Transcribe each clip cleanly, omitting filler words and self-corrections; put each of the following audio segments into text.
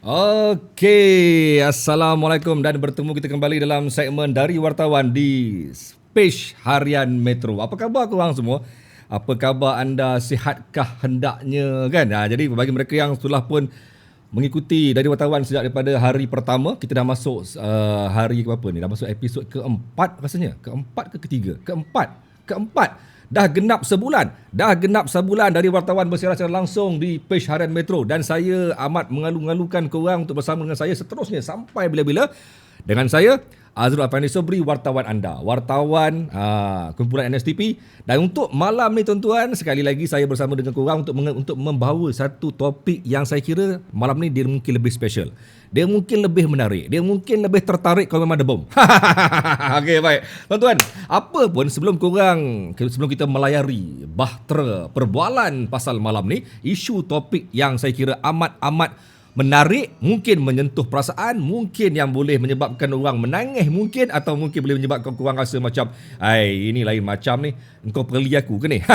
Okey, Assalamualaikum dan bertemu kita kembali dalam segmen dari wartawan di Page Harian Metro. Apa khabar korang semua? Apa khabar anda, sihatkah hendaknya kan? Jadi bagi mereka yang telah pun mengikuti dari wartawan sejak daripada hari pertama, kita dah masuk hari berapa ni? Dah masuk episod keempat rasanya. Keempat ke ketiga? Keempat. Dah genap sebulan dari wartawan bersiaran secara langsung di Page Harian Metro, dan saya amat mengalu-ngalukan korang untuk bersama dengan saya seterusnya sampai bila-bila. Dengan saya Azrul Afandi Sobri, wartawan anda, wartawan kumpulan NSTP. Dan untuk malam ni tuan-tuan, sekali lagi saya bersama dengan korang untuk membawa satu topik yang saya kira malam ni dia mungkin lebih special. Dia mungkin lebih menarik. Dia mungkin lebih tertarik kalau memang ada bom. Okey, baik. Tuan-tuan, apa pun sebelum kita melayari bahtera perbualan pasal malam ni, isu topik yang saya kira amat menarik, mungkin menyentuh perasaan, mungkin yang boleh menyebabkan orang menangis mungkin, atau mungkin boleh menyebabkan korang rasa macam, ini lain macam ni, engkau perli aku ke ni?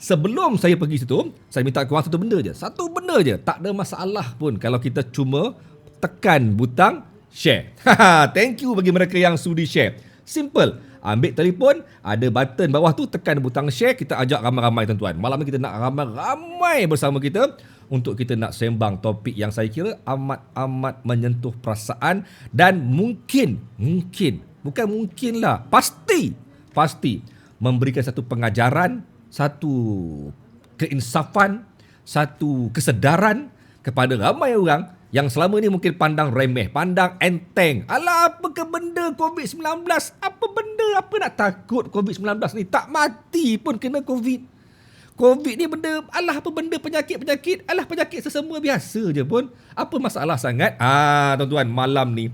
Sebelum saya pergi situ, saya minta korang satu benda je. Tak ada masalah pun kalau kita cuma tekan butang share. Thank you bagi mereka yang sudi share. Simple. Ambil telefon, ada button bawah tu, tekan butang share, kita ajak ramai-ramai tuan-tuan. Malam ni kita nak ramai-ramai bersama kita untuk kita nak sembang topik yang saya kira amat menyentuh perasaan, dan pasti memberikan satu pengajaran, satu keinsafan, satu kesedaran kepada ramai orang yang selama ni mungkin pandang remeh, pandang enteng. Alah, apa ke benda COVID-19? Apa nak takut COVID-19 ni? Tak mati pun kena COVID. COVID ni benda, alah apa benda penyakit, alah penyakit sesemua biasa je pun. Apa masalah sangat? Tuan-tuan, malam ni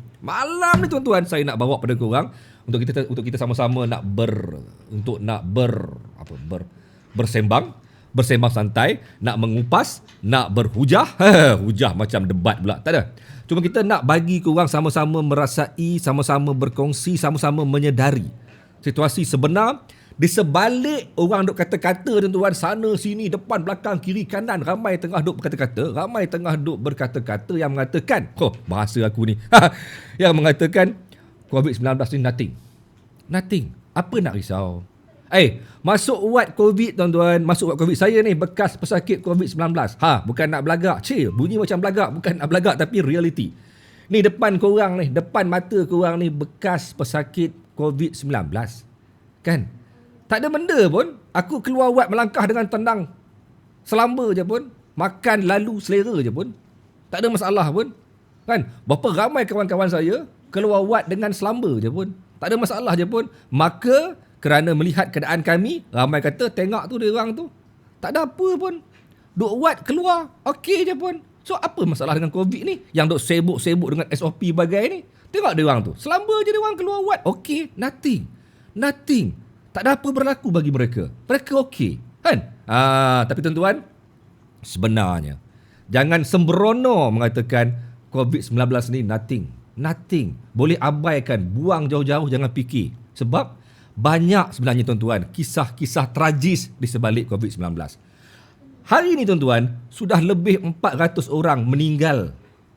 tuan-tuan, saya nak bawa pada korang untuk kita sama-sama nak bersembang santai, nak mengupas, nak berhujah. Hujah macam debat pula, tak ada. Cuma kita nak bagi korang sama-sama merasai, sama-sama berkongsi, sama-sama menyedari situasi sebenar. Di sebalik orang duk kata-kata tuan-tuan, sana sini, depan belakang, kiri kanan, ramai tengah duk berkata-kata yang mengatakan, bahasa aku ni, yang mengatakan COVID-19 ni nothing. Apa nak risau? Masuk wad COVID tuan-tuan, masuk wad COVID. Saya ni bekas pesakit COVID-19. Bukan nak belagak. Bunyi macam belagak, bukan nak belagak tapi reality. Ni depan korang ni, depan mata korang ni bekas pesakit COVID-19. Kan? Tak ada benda pun. Aku keluar wad melangkah dengan tendang selamba je pun. Makan lalu selera je pun. Tak ada masalah pun. Kan? Berapa ramai kawan-kawan saya keluar wad dengan selamba je pun. Tak ada masalah je pun. Maka kerana melihat keadaan kami, ramai kata tengok tu dia orang tu, tak ada apa pun. Duk wad keluar, okey je pun. So apa masalah dengan COVID ni? Yang duk sibuk-sibuk dengan SOP bagai ni. Tengok dia orang tu, selamba je dia orang keluar wad. Okey, nothing. Tak ada apa berlaku bagi mereka. Mereka okey, kan? Tapi tuan-tuan, sebenarnya jangan sembrono mengatakan COVID-19 ni nothing. Boleh abaikan, buang jauh-jauh, jangan fikir. Sebab banyak sebenarnya tuan-tuan kisah-kisah tragis di sebalik COVID-19. Hari ini tuan-tuan, sudah lebih 400 orang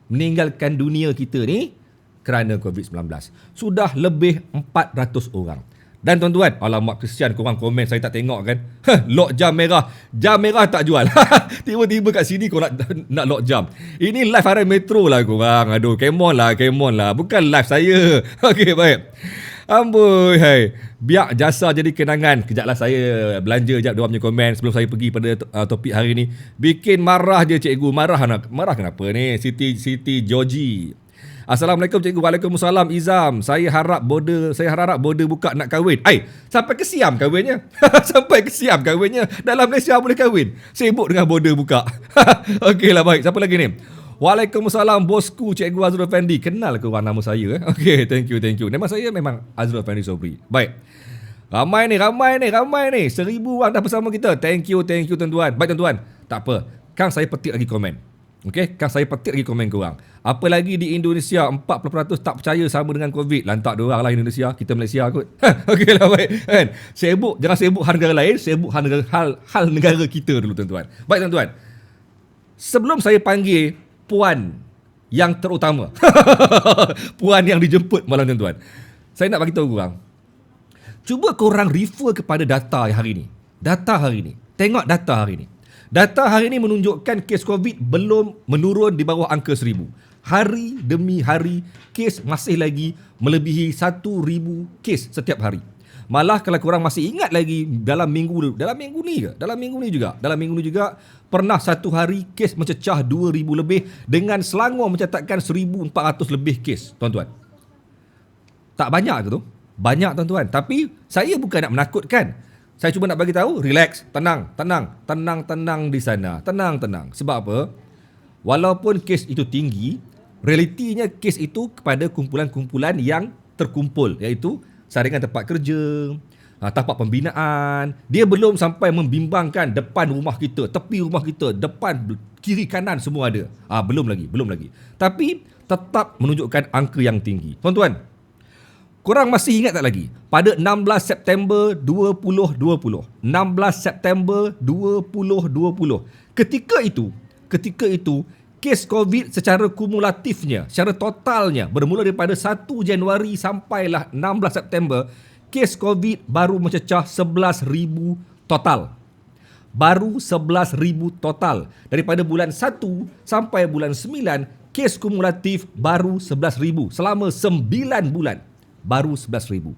meninggalkan dunia kita ni kerana COVID-19. Sudah lebih 400 orang. Dan tuan-tuan, alamak kesian korang komen saya tak tengok kan. Lock jam merah tak jual. Tiba-tiba kat sini korang nak lock jam. Ini live Harian Metro lah korang. Aduh, come on lah. Bukan live saya. Okey, baik. Amboi, biar jasa jadi kenangan. Kejaplah saya belanja sekejap diorang punya komen sebelum saya pergi pada topik hari ni. Bikin marah je cikgu. Marah kenapa ni? Siti Georgie. Assalamualaikum cikgu. Waalaikumsalam Izam. Saya harap border buka nak kahwin. Sampai ke Siam kahwinnya. Dalam Malaysia boleh kahwin. Sibuk dengan border buka. Okeylah, baik. Siapa lagi ni? Waalaikumsalam bosku Cikgu Azrul Afandi. Kenal ke orang nama saya? Okey, thank you. Nama saya memang Azrul Afandi Sobri. Baik. Ramai ni. 1,000 orang dah bersama kita. Thank you tuan-tuan. Baik tuan-tuan. Tak apa. Kang saya petik lagi komen. Okey, kan saya petik lagi komen korang. Apa lagi di Indonesia 40% tak percaya sama dengan COVID. Lantak diorang lah Indonesia, kita Malaysia kot. Okeylah, baik kan. Jangan sibuk hal negara lain, sibuk hal negara kita dulu tuan-tuan. Baik tuan-tuan. Sebelum saya panggil Puan yang terutama. Puan yang dijemput malam tuan-tuan. Saya nak bagi tahu korang. Cuba korang refer kepada data hari ini. Data hari ini. Tengok data hari ini. Data hari ini menunjukkan kes COVID belum menurun di bawah angka 1,000. Hari demi hari, kes masih lagi melebihi 1,000 kes setiap hari. Malah kalau korang masih ingat lagi dalam minggu ni juga pernah satu hari kes mencecah 2,000 lebih dengan Selangor mencatatkan 1,400 lebih kes, tuan-tuan. Tak banyak ke tu? Banyak, tuan-tuan. Tapi saya bukan nak menakutkan. Saya cuma nak bagi tahu, relax, tenang di sana. Tenang. Sebab apa? Walaupun kes itu tinggi, realitinya kes itu kepada kumpulan-kumpulan yang terkumpul, iaitu saringan tempat kerja, tapak pembinaan. Dia belum sampai membimbangkan depan rumah kita, tepi rumah kita, depan, kiri, kanan semua ada. Belum lagi. Tapi tetap menunjukkan angka yang tinggi. Tuan-tuan, korang masih ingat tak lagi? Pada 16 September 2020. 16 September 2020. Ketika itu, kes COVID secara kumulatifnya, secara totalnya, bermula daripada 1 Januari sampailah 16 September, kes COVID baru mencecah 11,000 total. Baru 11,000 total. Daripada bulan 1 sampai bulan 9, kes kumulatif baru 11,000. Selama 9 bulan, baru 11,000.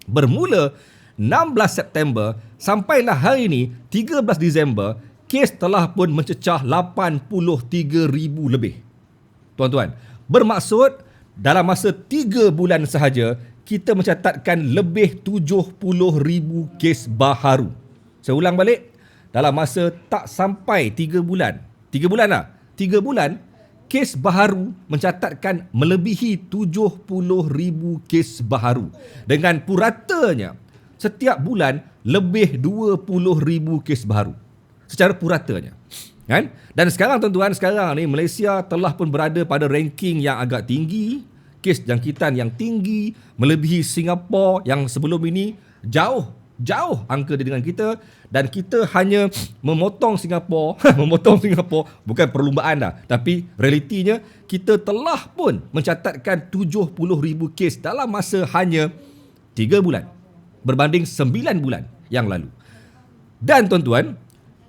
Bermula 16 September sampailah hari ini, 13 Disember, kes telah pun mencecah 83,000 lebih. Tuan-tuan, bermaksud dalam masa 3 bulan sahaja, kita mencatatkan lebih 70,000 kes baharu. Saya ulang balik, dalam masa tak sampai 3 bulan. 3 bulan, kes baharu mencatatkan melebihi 70,000 kes baharu. Dengan puratanya, setiap bulan lebih 20,000 kes baharu. Secara puratanya. Kan? Dan sekarang tuan-tuan, ni Malaysia telah pun berada pada ranking yang agak tinggi, kes jangkitan yang tinggi, melebihi Singapura yang sebelum ini jauh angka dia dengan kita, dan kita hanya memotong Singapura, bukan perlumbaan dah, tapi realitinya kita telah pun mencatatkan 70,000 kes dalam masa hanya 3 bulan berbanding 9 bulan yang lalu. Dan tuan-tuan,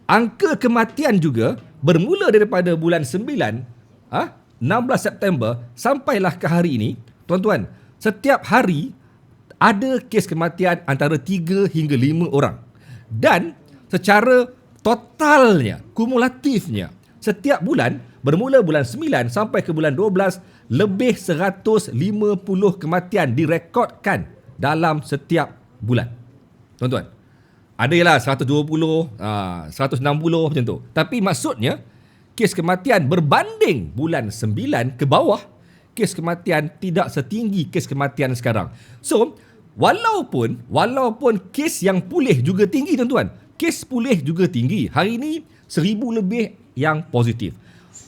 angka kematian juga bermula daripada bulan 9, 16 September sampailah ke hari ini, tuan-tuan, setiap hari ada kes kematian antara 3 hingga 5 orang. Dan secara totalnya, kumulatifnya, setiap bulan, bermula bulan 9 sampai ke bulan 12, lebih 150 kematian direkodkan dalam setiap bulan. Tuan-tuan, ada ialah 120, 160 macam tu. Tapi maksudnya, kes kematian berbanding bulan 9 ke bawah, kes kematian tidak setinggi kes kematian sekarang. So, walaupun kes yang pulih juga tinggi, tuan-tuan. Kes pulih juga tinggi. Hari ini 1,000 lebih yang positif.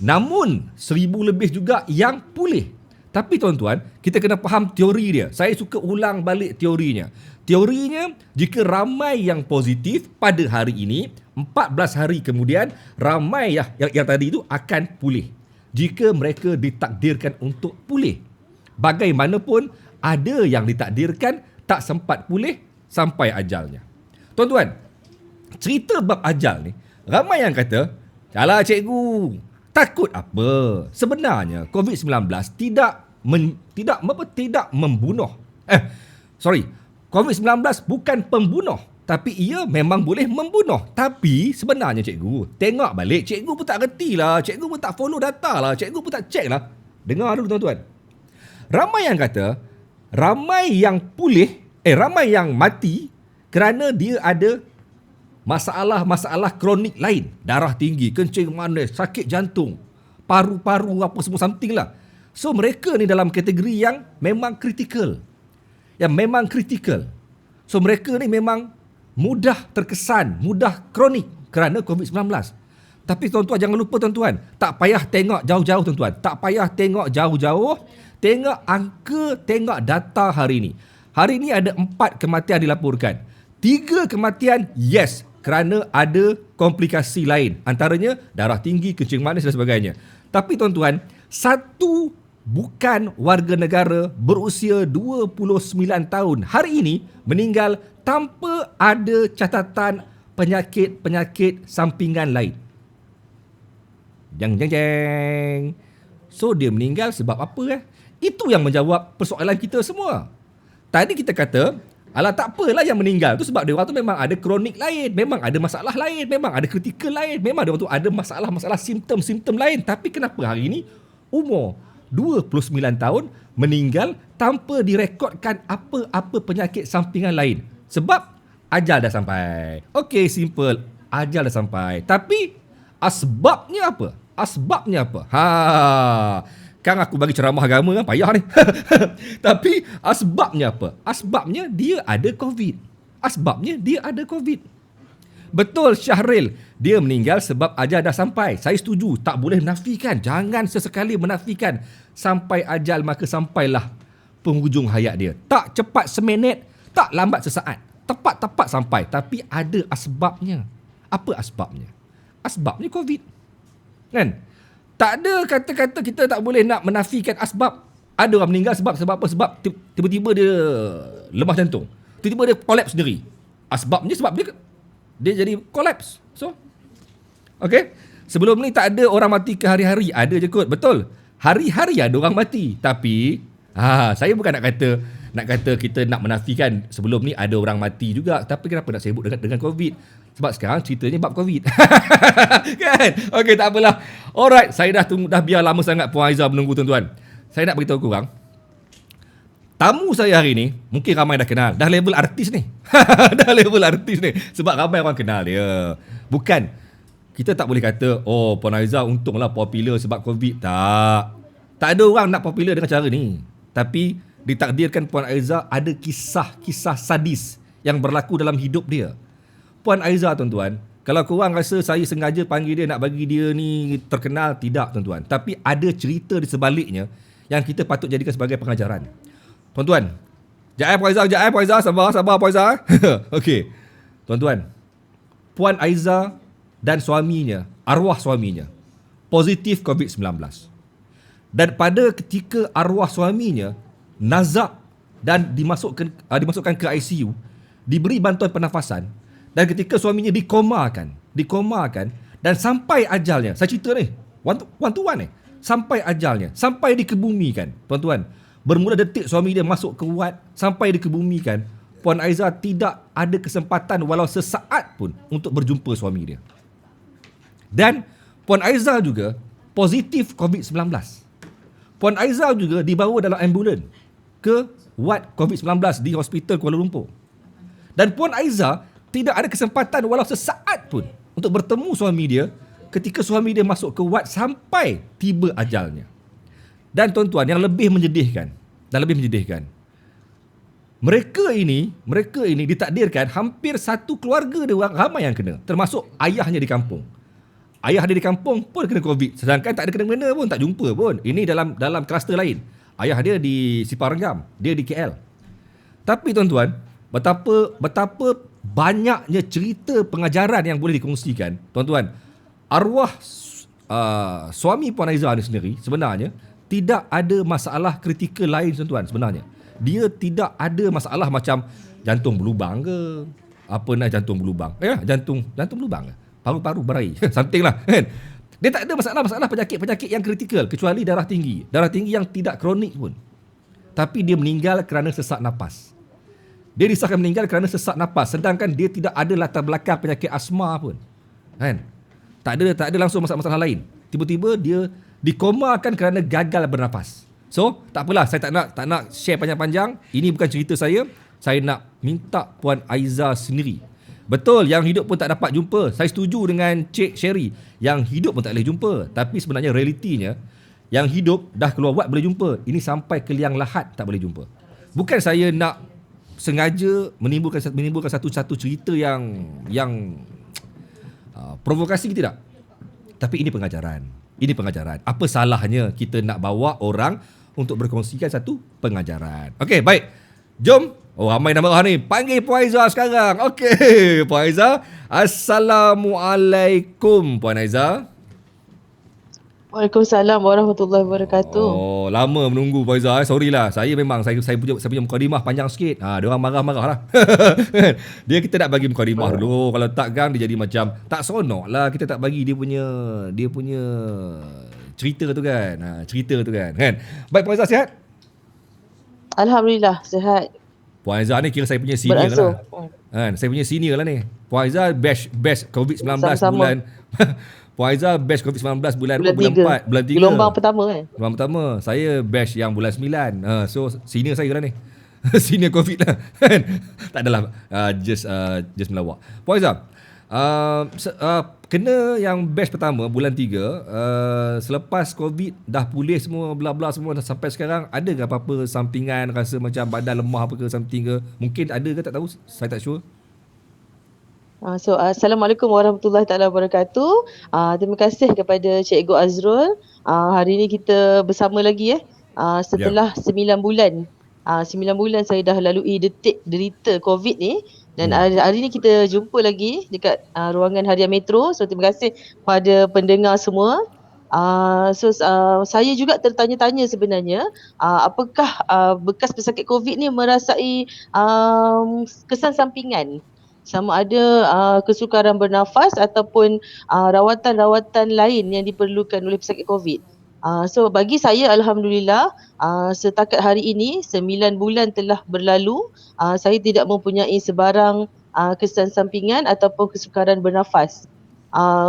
Namun 1,000 lebih juga yang pulih. Tapi tuan-tuan, kita kena faham teori dia. Saya suka ulang balik teorinya. Teorinya, jika ramai yang positif pada hari ini, 14 hari kemudian, ramai yang tadi itu akan pulih. Jika mereka ditakdirkan untuk pulih. Bagaimanapun, ada yang ditakdirkan tak sempat pulih sampai ajalnya. Tuan-tuan, cerita bab ajal ni, ramai yang kata, "Alah cikgu, takut apa? Sebenarnya COVID-19 tidak membunuh. COVID-19 bukan pembunuh, tapi ia memang boleh membunuh. Tapi sebenarnya cikgu, tengok balik, cikgu pun tak reti lah, cikgu pun tak follow data lah, cikgu pun tak check lah." Dengar dulu tuan-tuan. Ramai yang kata, ramai yang mati kerana dia ada masalah kronik lain. Darah tinggi, kencing manis, sakit jantung, paru-paru, apa semua something lah. So mereka ni dalam kategori yang memang kritikal. So mereka ni memang mudah terkesan, mudah kronik kerana COVID-19. Tapi tuan-tuan jangan lupa tuan-tuan, tak payah tengok jauh-jauh tuan-tuan. Tak payah tengok jauh-jauh. Tengok angka, tengok data hari ini. Hari ini ada 4 kematian dilaporkan. 3 kematian, yes, kerana ada komplikasi lain. Antaranya darah tinggi, kencing manis dan sebagainya. Tapi tuan-tuan, Satu bukan warga negara berusia 29 tahun hari ini meninggal tanpa ada catatan penyakit-penyakit sampingan lain. Jeng jeng jeng. So dia meninggal sebab apa? Itu yang menjawab persoalan kita semua. Tadi kita kata, alah tak apalah yang meninggal tu sebab dia orang tu memang ada kronik lain, memang ada masalah lain, memang ada kritikal lain, memang dia orang tu ada masalah-masalah simptom-simptom lain. Tapi kenapa hari ini umur 29 tahun meninggal tanpa direkodkan apa-apa penyakit sampingan lain? Sebab ajal dah sampai. Okey, simple. Ajal dah sampai. Tapi asbabnya apa? Asbabnya apa? Kan aku bagi ceramah agama kan, payah ni. Tapi asbabnya apa? Asbabnya dia ada COVID. Asbabnya dia ada COVID. Betul Syahril, dia meninggal sebab ajal dah sampai. Saya setuju, tak boleh menafikan. Jangan sesekali menafikan. Sampai ajal maka sampailah penghujung hayat dia. Tak cepat seminit, tak lambat sesaat. Tepat-tepat sampai. Tapi ada asbabnya. Apa asbabnya? Asbabnya COVID. Kan? Tak ada kata-kata kita tak boleh nak menafikan asbab. Ada orang meninggal sebab apa? Sebab tiba-tiba dia lemah jantung. Tiba-tiba dia collapse sendiri. Asbabnya sebab dia jadi collapse. So, okay. Sebelum ni tak ada orang mati ke hari-hari. Ada je kot. Betul. Hari-hari ada orang mati. Tapi, saya bukan nak kata kita nak menafikan sebelum ni ada orang mati juga. Tapi kenapa nak sibuk dengan COVID? Sebab sekarang ceritanya bab COVID. Kan? Okey, tak apalah. Alright, saya dah biar lama sangat Puan Aizah menunggu tuan-tuan. Saya nak beritahu korang. Tamu saya hari ni, mungkin ramai dah kenal. Dah level artis ni. Dah level artis ni. Sebab ramai orang kenal dia. Bukan. Kita tak boleh kata, oh Puan Aizah untunglah popular sebab COVID. Tak. Tak ada orang nak popular dengan cara ni. Tapi ditakdirkan Puan Aizah ada kisah-kisah sadis yang berlaku dalam hidup dia. Puan Aizah tuan-tuan, kalau korang rasa saya sengaja panggil dia nak bagi dia ni terkenal, tidak tuan-tuan. Tapi ada cerita di sebaliknya yang kita patut jadikan sebagai pengajaran. Tuan-tuan, sekejap Puan Aizah, sabar Puan Aizah. Okey. Tuan-tuan, Puan Aizah dan suaminya, arwah suaminya, positif COVID-19. Dan pada ketika arwah suaminya nazak dan dimasukkan ke ICU, diberi bantuan pernafasan, dan ketika suaminya dikomakan dan sampai ajalnya, saya cerita ni one to one ni, sampai ajalnya, sampai dikebumikan, tuan-tuan, bermula detik suami dia masuk ke wad sampai dikebumikan, Puan Aizah tidak ada kesempatan walau sesaat pun untuk berjumpa suami dia. Dan Puan Aizah juga positif COVID-19. Puan Aizah juga dibawa dalam ambulan ke wad COVID-19 di Hospital Kuala Lumpur. Dan Puan Aizah tidak ada kesempatan walau sesaat pun untuk bertemu suami dia ketika suami dia masuk ke wad sampai tiba ajalnya. Dan tuan-tuan, yang lebih menyedihkan, mereka ini ditakdirkan hampir satu keluarga dia orang ramai yang kena, termasuk ayahnya di kampung. Ayah dia di kampung pun kena COVID, sedangkan tak ada kena-mena pun, tak jumpa pun. Ini dalam kluster lain. Ayah dia di Siparenggam, dia di KL. Tapi tuan-tuan, betapa banyaknya cerita pengajaran yang boleh dikongsikan. Tuan-tuan, arwah suami Puan Aizah ni sendiri sebenarnya tidak ada masalah kritikal lain tuan-tuan sebenarnya. Dia tidak ada masalah macam jantung berlubang ke, jantung berlubang. Jantung berlubang ke? Paru-paru berai. Something lah kan. Dia tak ada masalah penyakit-penyakit yang kritikal kecuali darah tinggi yang tidak kronik pun. Tapi dia meninggal kerana sesak napas. Dia disahkan meninggal kerana sesak napas, sedangkan dia tidak ada latar belakang penyakit asma pun. Kan? Tak ada langsung masalah lain. Tiba-tiba dia dikomakan kerana gagal bernafas. So, tak apalah, saya tak nak share panjang-panjang. Ini bukan cerita saya. Saya nak minta Puan Aizah sendiri. Betul, yang hidup pun tak dapat jumpa. Saya setuju dengan Cik Sherry. Yang hidup pun tak boleh jumpa. Tapi sebenarnya realitinya, yang hidup dah keluar wad boleh jumpa. Ini sampai ke liang lahat tak boleh jumpa. Bukan saya nak sengaja menimbulkan satu cerita yang provokasi, tidak. Tapi ini pengajaran. Apa salahnya kita nak bawa orang untuk berkongsikan satu pengajaran. Okey, baik. Jom. Oh, ramai nama orang ni. Panggil Puan Aizah sekarang. Okey, Puan Aizah. Assalamualaikum, Puan Aizah. Waalaikumsalam warahmatullahi wabarakatuh. Oh, lama menunggu Faizal. Sorry lah. Saya punya mukadimah panjang sikit. Dia orang marah-marah lah. Dia kita nak bagi mukadimah dulu. Kalau tak kan dia jadi macam tak seronok lah kita tak bagi dia punya cerita tu kan. Cerita tu kan. Baik Faizal sihat? Alhamdulillah sihat. Puan Aizah ni kira saya punya senior Beransur. lah. Kan, saya punya senior lah ni. Puan Aizah best COVID-19 bulan Sama-sama. Puan Aizah best COVID-19 bulan apa? Bulan Bulan 3. 4, bulan 3. Gelombang pertama kan. Bulan pertama. Saya batch yang bulan 9. So senior saya lah ni. Senior COVID lah. Kan? Tak adalah just melawak. Puan Aizah, kena yang batch pertama bulan 3, selepas COVID dah pulih semua bla bla semua dah sampai sekarang, ada ke apa-apa sampingan, rasa macam badan lemah apa ke something ke? Mungkin ada ke tak tahu, saya tak sure. Assalamualaikum warahmatullahi taala wabarakatuh. Terima kasih kepada Cikgu Azrul. Hari ini kita bersama lagi Ya. setelah 9 bulan. 9 bulan saya dah lalui detik derita COVID ni, dan hari ni kita jumpa lagi dekat ruangan Harian Metro. So terima kasih pada pendengar semua. Saya juga tertanya-tanya sebenarnya, apakah bekas pesakit COVID ni merasai kesan sampingan, sama ada kesukaran bernafas ataupun rawatan-rawatan lain yang diperlukan oleh pesakit COVID. So bagi saya alhamdulillah, setakat hari ini 9 bulan telah berlalu, saya tidak mempunyai sebarang kesan sampingan ataupun kesukaran bernafas.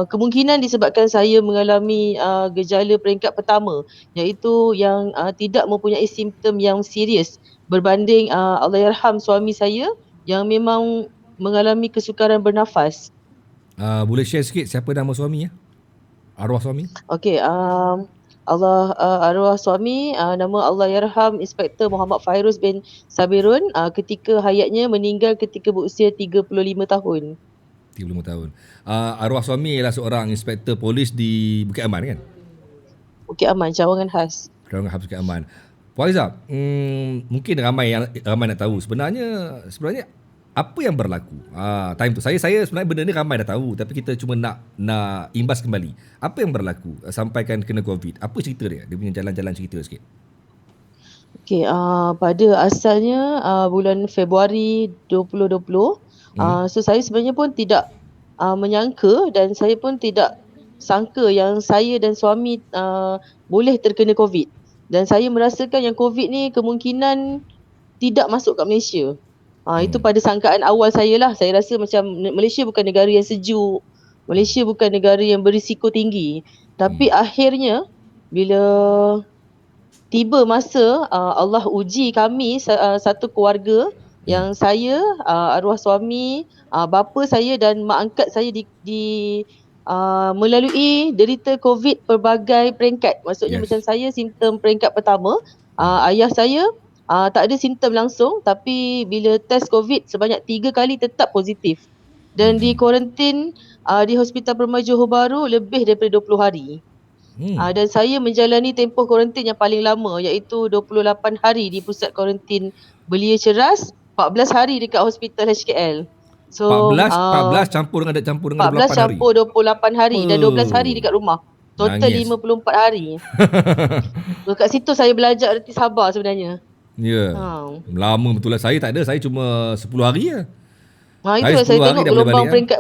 Kemungkinan disebabkan saya mengalami gejala peringkat pertama, iaitu yang tidak mempunyai simptom yang serius berbanding Allahyarham suami saya yang memang mengalami kesukaran bernafas. Boleh share sikit siapa nama suami ya? Arwah suami? Okey, arwah suami nama Allahyarham Inspektor Muhammad Fairuz bin Sabirun, ketika hayatnya meninggal ketika berusia 35 tahun. 35 tahun. Arwah suami ialah seorang inspektor polis di Bukit Aman kan? Bukit Aman, Cawangan Khas. Kerana Habis Bukit Aman. Puan Aizah, mungkin ramai nak tahu sebenarnya apa yang berlaku time tu. Saya sebenarnya benda ni ramai dah tahu, tapi kita cuma nak imbas kembali. Apa yang berlaku sampaikan kena COVID? Apa cerita dia? Dia punya jalan-jalan cerita sikit. Okey, pada asalnya bulan Februari 2020, so saya sebenarnya pun tidak menyangka, dan saya pun tidak sangka yang saya dan suami boleh terkena COVID. Dan saya merasakan yang COVID ni kemungkinan tidak masuk kat Malaysia. Itu pada sangkaan awal saya lah. Saya rasa macam Malaysia bukan negara yang sejuk, Malaysia bukan negara yang berisiko tinggi. Tapi akhirnya bila tiba masa Allah uji kami satu keluarga, yang saya, arwah suami, bapa saya dan mak angkat saya melalui derita COVID pelbagai peringkat. Maksudnya macam saya simptom peringkat pertama, ayah saya tak ada simptom langsung, tapi bila test COVID sebanyak 3 kali tetap positif. Dan di kuarantin di Hospital Permai Johor Bahru lebih daripada 20 hari. Dan saya menjalani tempoh kuarantin yang paling lama, iaitu 28 hari di pusat kuarantin Belia Ceras, 14 hari dekat Hospital HKL. So 14 campur dengan 14 campur 28 hari dan 12 hari dekat rumah. Total Nangis. 54 hari. So kat situ saya belajar erti sabar sebenarnya. Ya. Lama betul lah. Saya tak ada. Saya cuma 10 hari je. Itu yang saya 10 hari tengok dah boleh gelombang balik, peringkat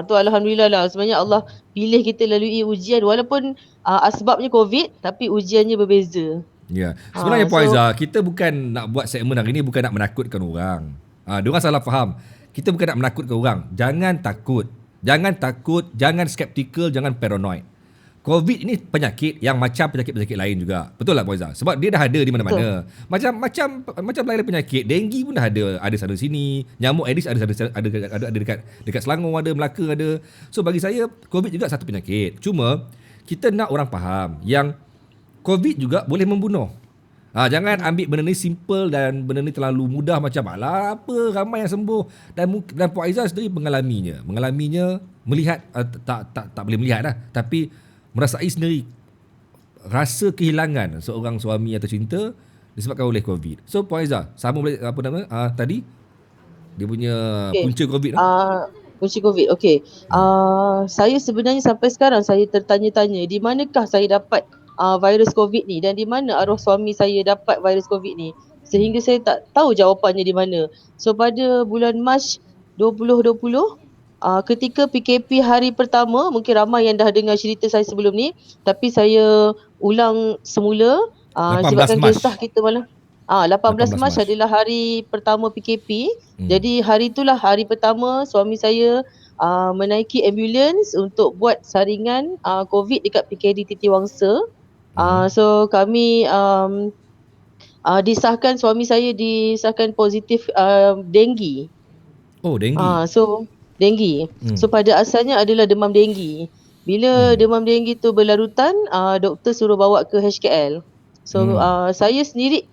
tu alhamdulillah lah. Sebenarnya Allah pilih kita lalui ujian, walaupun asbabnya COVID, tapi ujiannya berbeza. Ya. Sebenarnya Puan Aizah, kita bukan nak buat segmen hari ni bukan nak menakutkan orang. Diorang salah faham. Kita bukan nak menakutkan orang. Jangan takut. Jangan takut, jangan skeptikal, jangan paranoid. COVID ini penyakit yang macam penyakit-penyakit lain juga. Betul tak Puan Aizah? Sebab dia dah ada di mana-mana. Macam lain penyakit, denggi pun dah ada sana sini, nyamuk Aedes ada dekat Selangor ada, Melaka ada. So bagi saya COVID juga satu penyakit. Cuma kita nak orang faham yang COVID juga boleh membunuh. Jangan ambil benda ni simple dan benda ni terlalu mudah macam alah apa ramai yang sembuh, dan Puan Aizah sendiri mengalaminya melihat tak boleh melihat lah, tapi merasai sendiri rasa kehilangan seorang suami atau cinta disebabkan oleh COVID. So Puan Aizah, sama boleh tadi dia punya punca COVID tu. Kunci COVID. Okey. Saya sebenarnya sampai sekarang saya tertanya-tanya di manakah saya dapat virus COVID ni dan di mana arwah suami saya dapat virus COVID ni. Sehingga saya tak tahu jawapannya di mana. So pada bulan Mac 2020 ketika PKP hari pertama, mungkin ramai yang dah dengar cerita saya sebelum ni, tapi saya ulang semula 18 sebabkan Mac. kisah kita malam 18 18 Mac Mac. adalah hari pertama PKP. Jadi hari itulah hari pertama suami saya menaiki ambulans untuk buat saringan COVID dekat PKD Titiwangsa. So kami suami saya disahkan positif denggi. Oh, denggi. Denggi. So pada asalnya adalah demam denggi. Bila demam denggi tu berlarutan, doktor suruh bawa ke HKL. So saya sendiri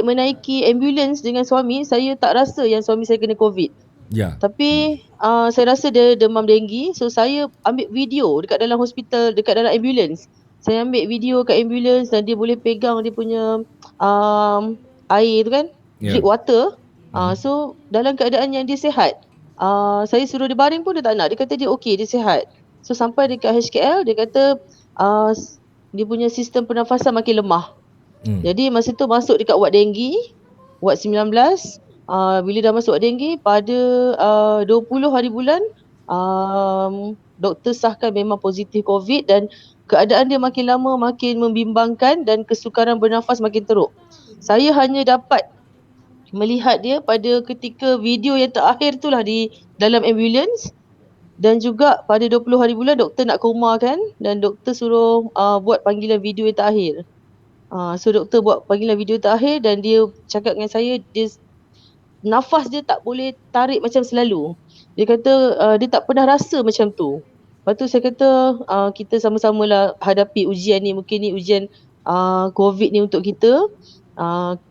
menaiki ambulans dengan suami, saya tak rasa yang suami saya kena COVID. Ya. Tapi saya rasa dia demam denggi. So saya ambil video dekat dalam hospital, dekat dalam ambulans. Saya ambil video kat ambulans dan dia boleh pegang dia punya air tu kan, drip water. So dalam keadaan yang dia sihat, saya suruh dia baring pun dia tak nak. Dia kata dia okey, dia sihat. So sampai dekat HKL, dia kata dia punya sistem pernafasan makin lemah. Jadi masa tu masuk dekat ward denggi, ward 19. Bila dah masuk ward denggi, pada 20 hari bulan, doktor sahkan memang positif COVID dan keadaan dia makin lama makin membimbangkan dan kesukaran bernafas makin teruk. Saya hanya dapat melihat dia pada ketika video yang terakhir tu lah di dalam ambulans, dan juga pada 20 hari bulan doktor nak komakan dan doktor suruh buat panggilan video yang terakhir. So doktor buat panggilan video terakhir dan dia cakap dengan saya, nafas dia tak boleh tarik macam selalu. Dia kata dia tak pernah rasa macam tu. Lepas tu saya kata kita sama-sama lah hadapi ujian ni. Mungkin ni ujian COVID ni untuk kita.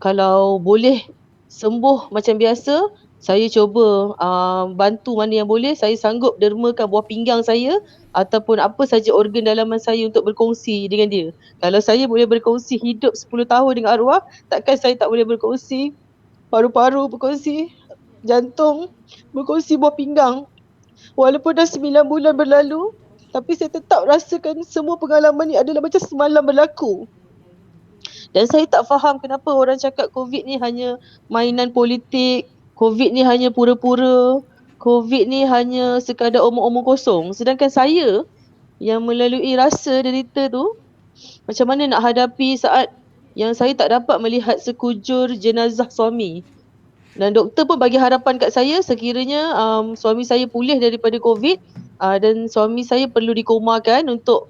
Kalau boleh sembuh macam biasa, saya cuba bantu mana yang boleh. Saya sanggup dermakan buah pinggang saya ataupun apa saja organ dalaman saya untuk berkongsi dengan dia. Kalau saya boleh berkongsi hidup 10 tahun dengan arwah, takkan saya tak boleh berkongsi paru-paru, berkongsi jantung, berkongsi buah pinggang. Walaupun dah 9 bulan berlalu, tapi saya tetap rasakan semua pengalaman ni adalah macam semalam berlaku. Dan saya tak faham kenapa orang cakap COVID ni hanya mainan politik, COVID ni hanya pura-pura, COVID ni hanya sekadar omong-omong kosong. Sedangkan saya yang melalui rasa derita tu, macam mana nak hadapi saat yang saya tak dapat melihat sekujur jenazah suami. Dan doktor pun bagi harapan kat saya sekiranya suami saya pulih daripada COVID dan suami saya perlu dikomakan untuk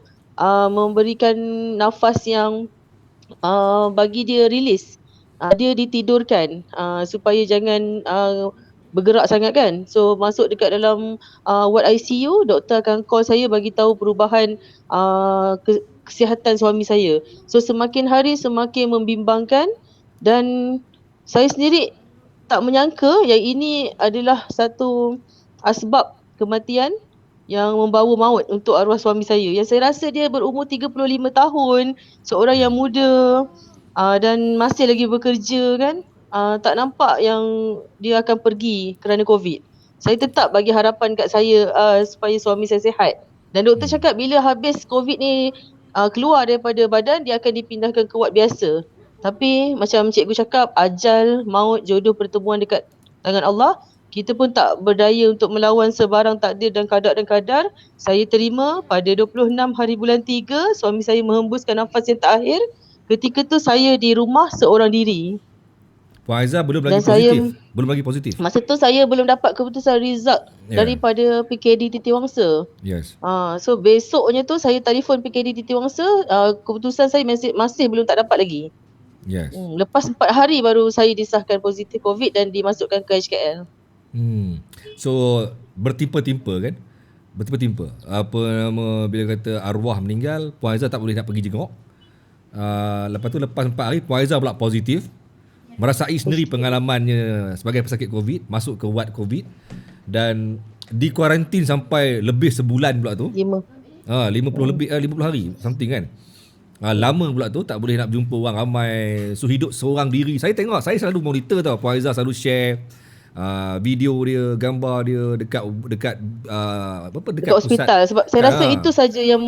memberikan nafas yang bagi dia release. Dia ditidurkan supaya jangan bergerak sangat kan. So masuk dekat dalam ward ICU, doktor akan call saya bagi tahu perubahan kesihatan suami saya. So semakin hari semakin membimbangkan dan saya sendiri tak menyangka yang ini adalah satu asbab kematian yang membawa maut untuk arwah suami saya. Yang saya rasa dia berumur 35 tahun, seorang yang muda dan masih lagi bekerja kan. Tak nampak yang dia akan pergi kerana COVID. Saya tetap bagi harapan kat saya supaya suami saya sihat. Dan doktor cakap bila habis COVID ni keluar daripada badan, dia akan dipindahkan ke ward biasa. Tapi macam cikgu cakap, ajal, maut, jodoh, pertemuan dekat tangan Allah. Kita pun tak berdaya untuk melawan sebarang takdir dan kadar. Saya terima pada 26 hari bulan 3, suami saya menghembuskan nafas yang terakhir. Ketika tu saya di rumah seorang diri. Puan Aizah belum lagi positif. Belum lagi positif. Masa tu saya belum dapat keputusan result daripada PKD Titiwangsa. Yes. So besoknya tu saya telefon PKD Titiwangsa, keputusan saya masih belum tak dapat lagi. Yes. Lepas 4 hari baru saya disahkan positif COVID dan dimasukkan ke HKL. So bertimpa-timpa kan? Bertimpa-timpa. Apa nama, bila kata arwah meninggal, Puan Aizah tak boleh nak pergi jenguk. Lepas tu lepas 4 hari Puan Aizah pula positif. Merasai sendiri pengalamannya sebagai pesakit COVID, masuk ke ward COVID dan dikuarantin sampai lebih sebulan pula tu. 50 lebih 50 hari something kan. Lama pula tu, tak boleh nak jumpa orang ramai. So hidup seorang diri. Saya tengok, saya selalu monitor tau, Puan Aizah selalu share video dia, gambar dia dekat dekat dekat hospital. Sebab saya rasa itu saja yang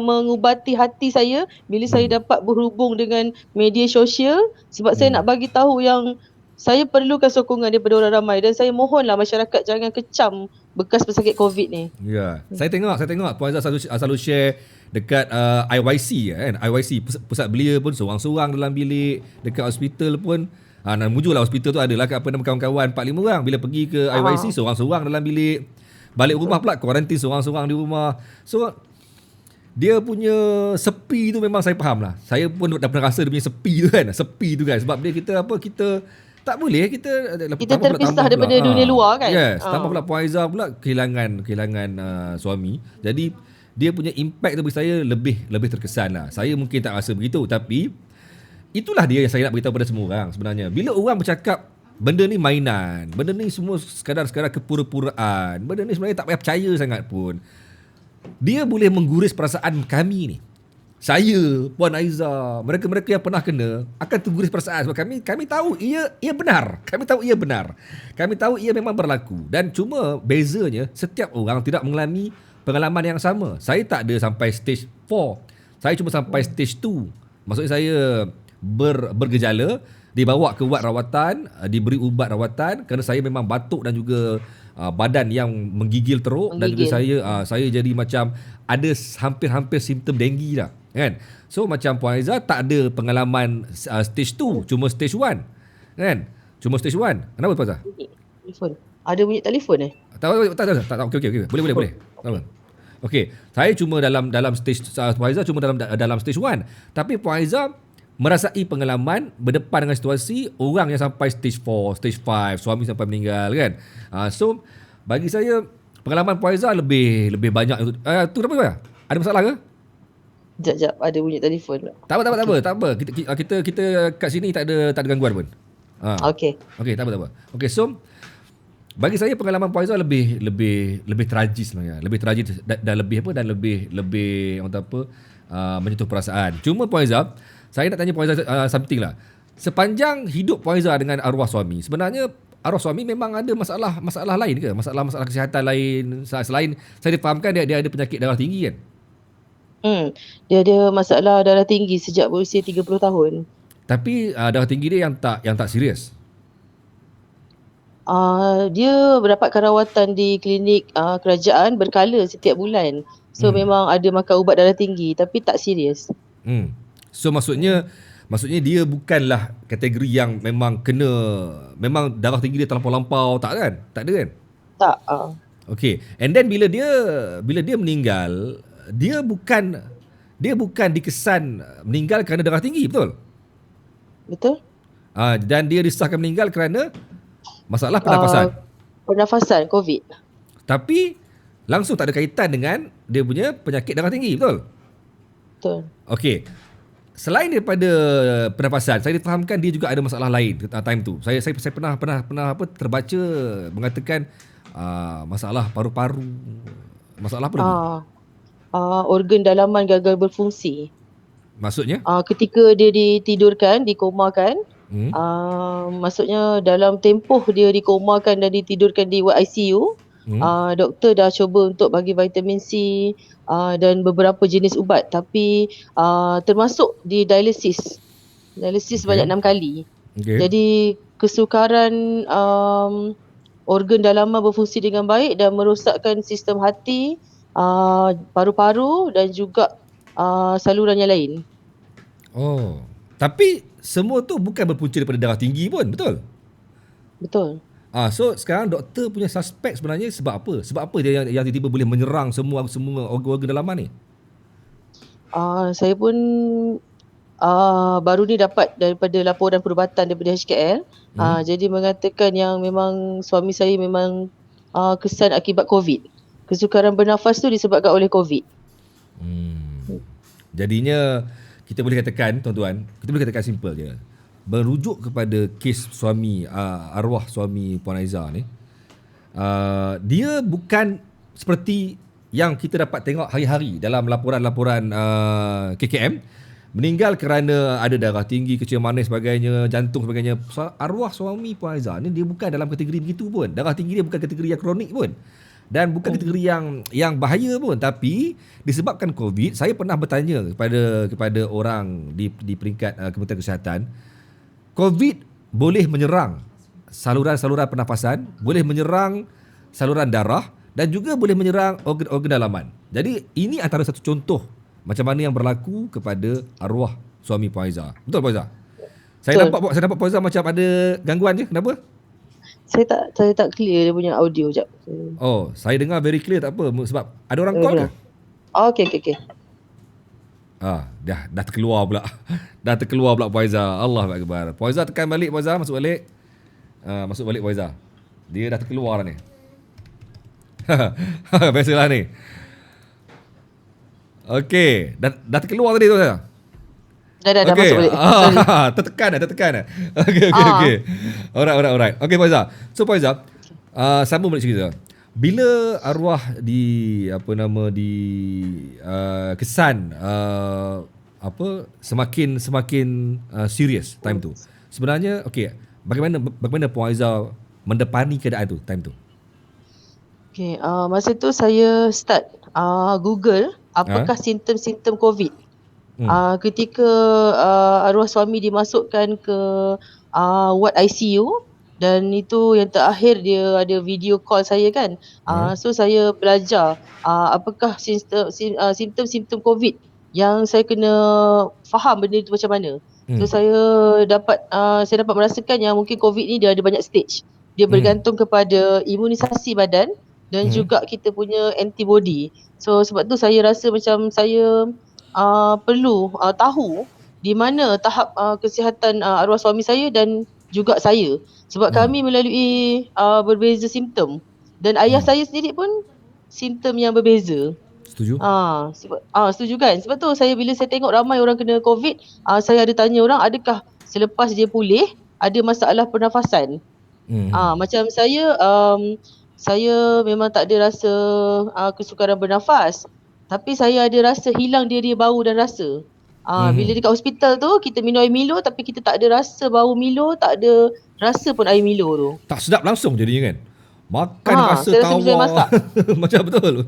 mengubati hati saya bila saya dapat berhubung dengan media sosial, sebab saya nak bagi tahu yang saya perlukan sokongan daripada orang ramai, dan saya mohonlah masyarakat jangan kecam bekas pesakit COVID ni. Ya, saya tengok Puan Aizah selalu share dekat IYC kan. IYC pusat belia pun seorang-seorang dalam bilik, dekat hospital pun nak mujulah hospital tu adalah apa nama kawan-kawan 4-5 orang. Bila pergi ke IYC seorang-seorang dalam bilik. Balik rumah pula kuarantin seorang-seorang di rumah. So dia punya sepi tu memang saya faham lah. Saya pun dah pernah rasa dia punya sepi tu kan. Sebab dia kita tak boleh kita terpisah daripada dunia luar kan. Yes, tambah pula Puan Aizah pula kehilangan suami. Jadi dia punya impact tu bagi saya lebih terkesan lah. Saya mungkin tak rasa begitu, tapi itulah dia yang saya nak beritahu pada semua orang sebenarnya. Bila orang bercakap benda ni mainan, benda ni semua sekadar kepura-puraan, benda ni sebenarnya tak payah percaya sangat pun, dia boleh mengguris perasaan kami ni. Saya, Puan Aizah, mereka-mereka yang pernah kena akan terguris perasaan sebab kami tahu ia benar. Kami tahu ia benar. Kami tahu ia memang berlaku, dan cuma bezanya setiap orang tidak mengalami pengalaman yang sama. Saya tak ada sampai stage 4. Saya cuma sampai stage 2. Maksudnya saya bergejala, dibawa ke wad rawatan, diberi ubat rawatan kerana saya memang batuk dan juga badan yang menggigil teruk. Dan juga saya jadi macam ada hampir-hampir simptom denggi dah kan. So macam Puan Aizah tak ada pengalaman stage 2, cuma stage 1 kan. Cuma stage 1. Kenapa Puan Aizah? Telefon. Ada bunyi telefon Tak. Okey. Boleh. Tak apa. Okey, saya cuma dalam stage Puan Aizah cuma dalam stage 1. Tapi Puan Aizah merasai pengalaman berdepan dengan situasi orang yang sampai stage 4, stage 5, suami sampai meninggal kan. So bagi saya pengalaman Puan Aizah lebih banyak itu. Tu kenapa Puan? Ada masalah ke? Sekejap, ada bunyi telefon. Tak apa. Kita kat sini tak ada gangguan pun. Okey, tak apa. Okey, so bagi saya pengalaman Puan Aizah lebih tragis sebenarnya. Lebih tragis dan lebih menyentuh perasaan. Cuma Puan Aizah, saya nak tanya Puan Aizah something lah. Sepanjang hidup Puan Aizah dengan arwah suami, sebenarnya arwah suami memang ada masalah lain ke? Masalah kesihatan lain selain saya difahamkan dia ada penyakit darah tinggi kan? Dia ada masalah darah tinggi sejak berusia 30 tahun. Tapi darah tinggi dia yang tak serius. Dia mendapatkan rawatan di klinik kerajaan berkala setiap bulan. So memang ada makan ubat darah tinggi tapi tak serius. So maksudnya dia bukanlah kategori yang memang darah tinggi dia terlampau-lampau, tak kan? Tak ada kan? Tak. Okay. And then bila dia meninggal, dia bukan dikesan meninggal kerana darah tinggi, betul? Betul. Dan dia disahkan meninggal kerana masalah pernafasan. Pernafasan COVID. Tapi langsung tak ada kaitan dengan dia punya penyakit darah tinggi, betul? Betul. Okey. Selain daripada pernafasan, saya difahamkan dia juga ada masalah lain time tu. Saya pernah terbaca mengatakan masalah paru-paru. Masalah apa lagi? Organ dalaman gagal berfungsi. Maksudnya? Ketika dia ditidurkan, dikomakan, maksudnya dalam tempoh dia dikomakan dan ditidurkan di ward ICU, doktor dah cuba untuk bagi vitamin C dan beberapa jenis ubat, tapi termasuk di dialisis sebanyak 6 kali. Jadi kesukaran organ dalaman berfungsi dengan baik dan merosakkan sistem hati, paru-paru dan juga saluran yang lain. Tapi semua tu bukan berpunca daripada darah tinggi pun, betul? Betul. So sekarang doktor punya suspek sebenarnya sebab apa? Sebab apa dia yang tiba-tiba boleh menyerang semua organ-organ dalaman ni? Saya pun baru ni dapat daripada laporan perubatan daripada HKL. Jadi mengatakan yang memang suami saya memang kesan akibat COVID. Kesukaran bernafas tu disebabkan oleh COVID. Jadinya kita boleh katakan, tuan-tuan, kita boleh katakan simple je. Merujuk kepada kes suami, arwah suami Puan Aizah ni, dia bukan seperti yang kita dapat tengok hari-hari dalam laporan-laporan KKM. meninggal kerana ada darah tinggi, kecil manis sebagainya, jantung sebagainya. Arwah suami Puan Aizah ni dia bukan dalam kategori begitu pun. Darah tinggi dia bukan kategori yang kronik pun. Dan bukan kategori yang bahaya pun, tapi disebabkan COVID, saya pernah bertanya kepada orang di peringkat Kementerian Kesihatan, COVID boleh menyerang saluran-saluran pernafasan, boleh menyerang saluran darah dan juga boleh menyerang organ dalaman. Jadi ini antara satu contoh macam mana yang berlaku kepada arwah suami Puan Aizah. Betul Puan Aizah? Saya nampak Puan Aizah macam ada gangguan je. Kenapa? Saya tak clear dia punya audio jap. Oh, saya dengar very clear, tak apa sebab ada orang call ke? Okey. Dah terkeluar pula. Dah terkeluar pula Puan Aizah. Allahu akbar. Puan Aizah tekan balik Puan Aizah, masuk balik. Masuk balik Puan Aizah. Dia dah terkeluar dah ni. Biasalah ni. Okey, dah terkeluar tadi tu saya. Dah masuk balik. Tertekan. Okey. Alright. Okey Puan Aizah. So Puan Aizah, sambung balik cerita. Bila arwah kesan semakin serius time tu. Sebenarnya bagaimana Puan Aizah mendepani keadaan tu time tu? Okey, masa tu saya start Google apakah simptom-simptom COVID. Ketika arwah suami dimasukkan ke ward ICU, dan itu yang terakhir dia ada video call saya kan. So saya belajar apakah simptom-simptom COVID yang saya kena faham benda itu macam mana. So saya dapat merasakan yang mungkin COVID ni dia ada banyak stage. Dia bergantung kepada imunisasi badan dan juga kita punya antibody. So sebab tu saya rasa macam saya perlu tahu di mana tahap kesihatan arwah suami saya dan juga saya. Sebab kami melalui berbeza simptom. Dan ayah saya sendiri pun simptom yang berbeza. Setuju? Setuju kan? Sebab tu bila saya tengok ramai orang kena COVID, saya ada tanya orang adakah selepas dia pulih ada masalah pernafasan. Macam saya memang tak ada rasa kesukaran bernafas. Tapi saya ada rasa hilang dia bau dan rasa. Bila dekat hospital tu kita minum air Milo tapi kita tak ada rasa bau Milo, tak ada rasa pun air Milo tu. Tak sedap langsung jadinya kan? Makan rasa tawar. Macam betul.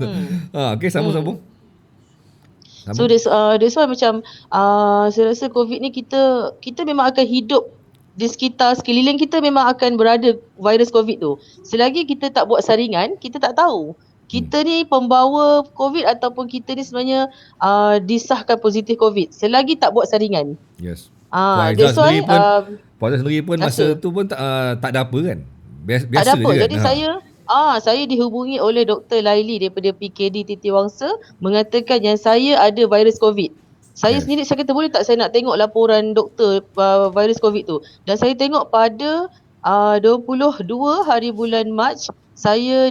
Okey, sambung. So that's why macam saya rasa COVID ni kita memang akan hidup di sekitar sekeliling kita, memang akan berada virus COVID tu. Selagi kita tak buat saringan, kita tak tahu kita ni pembawa COVID ataupun kita ni sebenarnya disahkan positif COVID. Selagi tak buat saringan. Yes. Puan Aizah sendiri pun masa tu pun tak ada apa kan? Biasa tak ada apa. je kan? Jadi saya dihubungi oleh Dr. Laili daripada PKD Titiwangsa mengatakan yang saya ada virus COVID. Saya sendiri saya kata boleh tak saya nak tengok laporan doktor virus COVID tu. Dan saya tengok pada 22 hari bulan Mac saya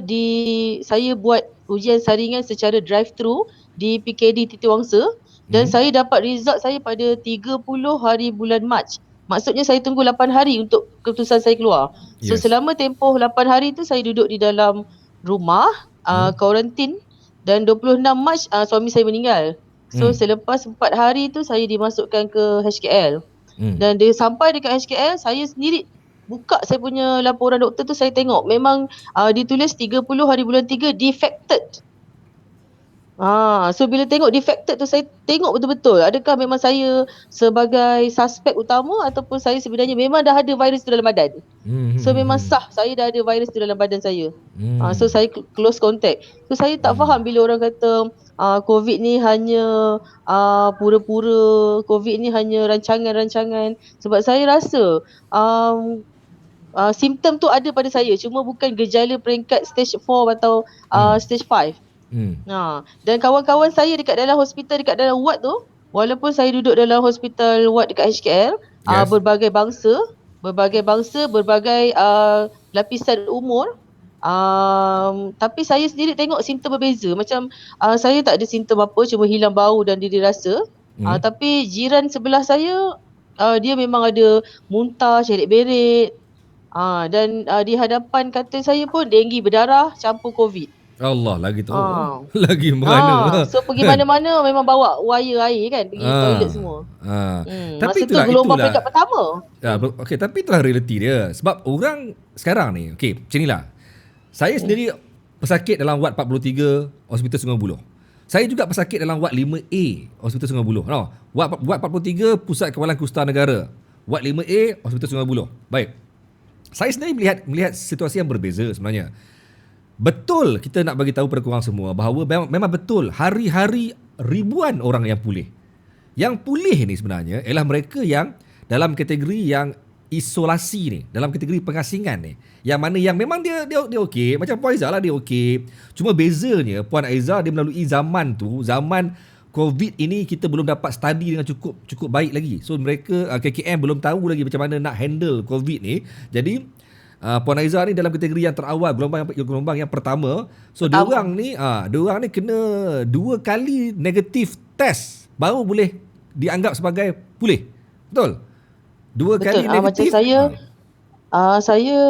buat ujian saringan secara drive-thru di PKD Titiwangsa dan saya dapat result saya pada 30 hari bulan Mac. Maksudnya saya tunggu 8 hari untuk keputusan saya keluar. So selama tempoh 8 hari tu saya duduk di dalam rumah kuarantin dan 26 Mac suami saya meninggal. So selepas 4 hari tu saya dimasukkan ke HKL. Dan dia sampai dekat HKL, saya sendiri buka saya punya laporan doktor tu, saya tengok memang ditulis 30 hari bulan 3 defected. So bila tengok defected tu saya tengok betul-betul adakah memang saya sebagai suspek utama ataupun saya sebenarnya memang dah ada virus tu dalam badan. So memang sah saya dah ada virus tu dalam badan saya. So saya close contact. So saya tak faham bila orang kata COVID ni hanya pura-pura, COVID ni hanya rancangan-rancangan. Sebab saya rasa simptom tu ada pada saya, cuma bukan gejala peringkat stage 4 atau stage 5. Dan kawan-kawan saya dekat dalam hospital, dekat dalam ward tu, walaupun saya duduk dalam hospital ward dekat HKL, berbagai bangsa, berbagai lapisan umur, tapi saya sendiri tengok simptom berbeza. Macam saya tak ada simptom apa, cuma hilang bau dan diri rasa. Tapi jiran sebelah saya dia memang ada muntah, cerit-berit. Dan di hadapan katil saya pun denggi berdarah campur COVID. Allah lagi teruk. Ah. Lagi merana. So pergi Kan? mana-mana memang bawa wire air kan, pergi toilet Ah. semua. Ah. Tapi Masa tu gelombang peringkat pertama. Okey, tapi itulah realiti dia. Sebab orang sekarang ni, okey, macam inilah. Saya sendiri pesakit dalam ward 43 Hospital Sungai Buloh. Saya juga pesakit dalam ward 5A Hospital Sungai Buloh. No, ward 43 Pusat Kawalan Kusta Negara. Ward 5A Hospital Sungai Buloh. Baik. Saya sendiri melihat situasi yang berbeza sebenarnya. Betul kita nak bagi tahu pada korang semua bahawa memang betul hari-hari ribuan orang yang pulih. Yang pulih ni sebenarnya ialah mereka yang dalam kategori yang isolasi ni, dalam kategori pengasingan ni. Yang mana yang memang dia okey, macam Puan Aizah lah dia okey. Cuma bezanya Puan Aizah dia melalui zaman tu, zaman COVID ini kita belum dapat study dengan cukup baik lagi. So mereka KKM belum tahu lagi macam mana nak handle COVID ni. Jadi Puan Aizah ni dalam kategori yang terawal, gelombang yang pertama. So diorang ni kena 2 kali negatif test baru boleh dianggap sebagai pulih. Betul? 2 kali negatif. Macam saya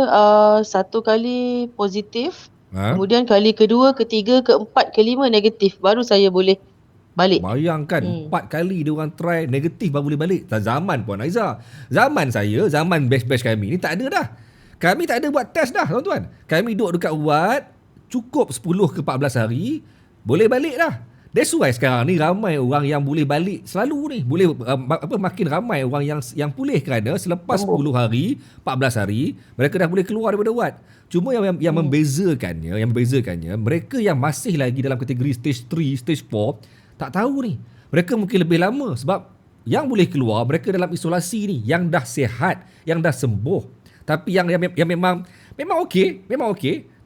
1 kali positif, kemudian kali kedua, ketiga, keempat, kelima negatif, baru saya boleh balik. Bayangkan 4 kali diorang try negatif baru boleh balik. Zaman Puan Aizah. Zaman saya, zaman batch kami ni tak ada dah. Kami tak ada buat test dah tuan-tuan. Kami duduk dekat ward, cukup 10 ke 14 hari, boleh balik dah. That's why sekarang ni ramai orang yang boleh balik selalu ni. Boleh makin ramai orang yang pulih kerana selepas 10 hari, 14 hari, mereka dah boleh keluar daripada ward. Cuma yang membezakannya, mereka yang masih lagi dalam kategori stage 3, stage 4, tak tahu ni. Mereka mungkin lebih lama sebab yang boleh keluar mereka dalam isolasi ni, yang dah sihat, yang dah sembuh. Tapi yang memang okey,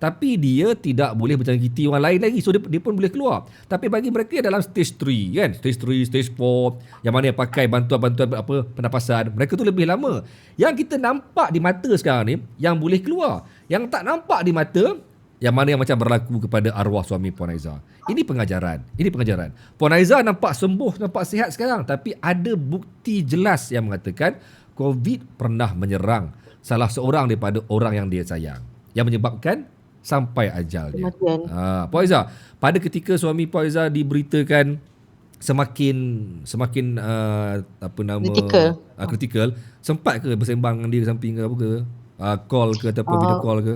tapi dia tidak boleh menjangkiti orang lain lagi. So dia pun boleh keluar. Tapi bagi mereka yang dalam stage 3 kan, stage 3, stage 4, yang mana yang pakai bantuan-bantuan pernafasan, mereka tu lebih lama. Yang kita nampak di mata sekarang ni yang boleh keluar. Yang tak nampak di mata, yang mana yang macam berlaku kepada arwah suami Puan Aizah. Ini pengajaran. Puan Aizah nampak sembuh, nampak sihat sekarang, tapi ada bukti jelas yang mengatakan COVID pernah menyerang salah seorang daripada orang yang dia sayang, yang menyebabkan sampai ajalnya. Puan Aizah, pada ketika suami Puan Aizah diberitakan semakin kritikal, sempat ke bersembang dengan dia samping ke apa ke? Call ke ataupun video call ke?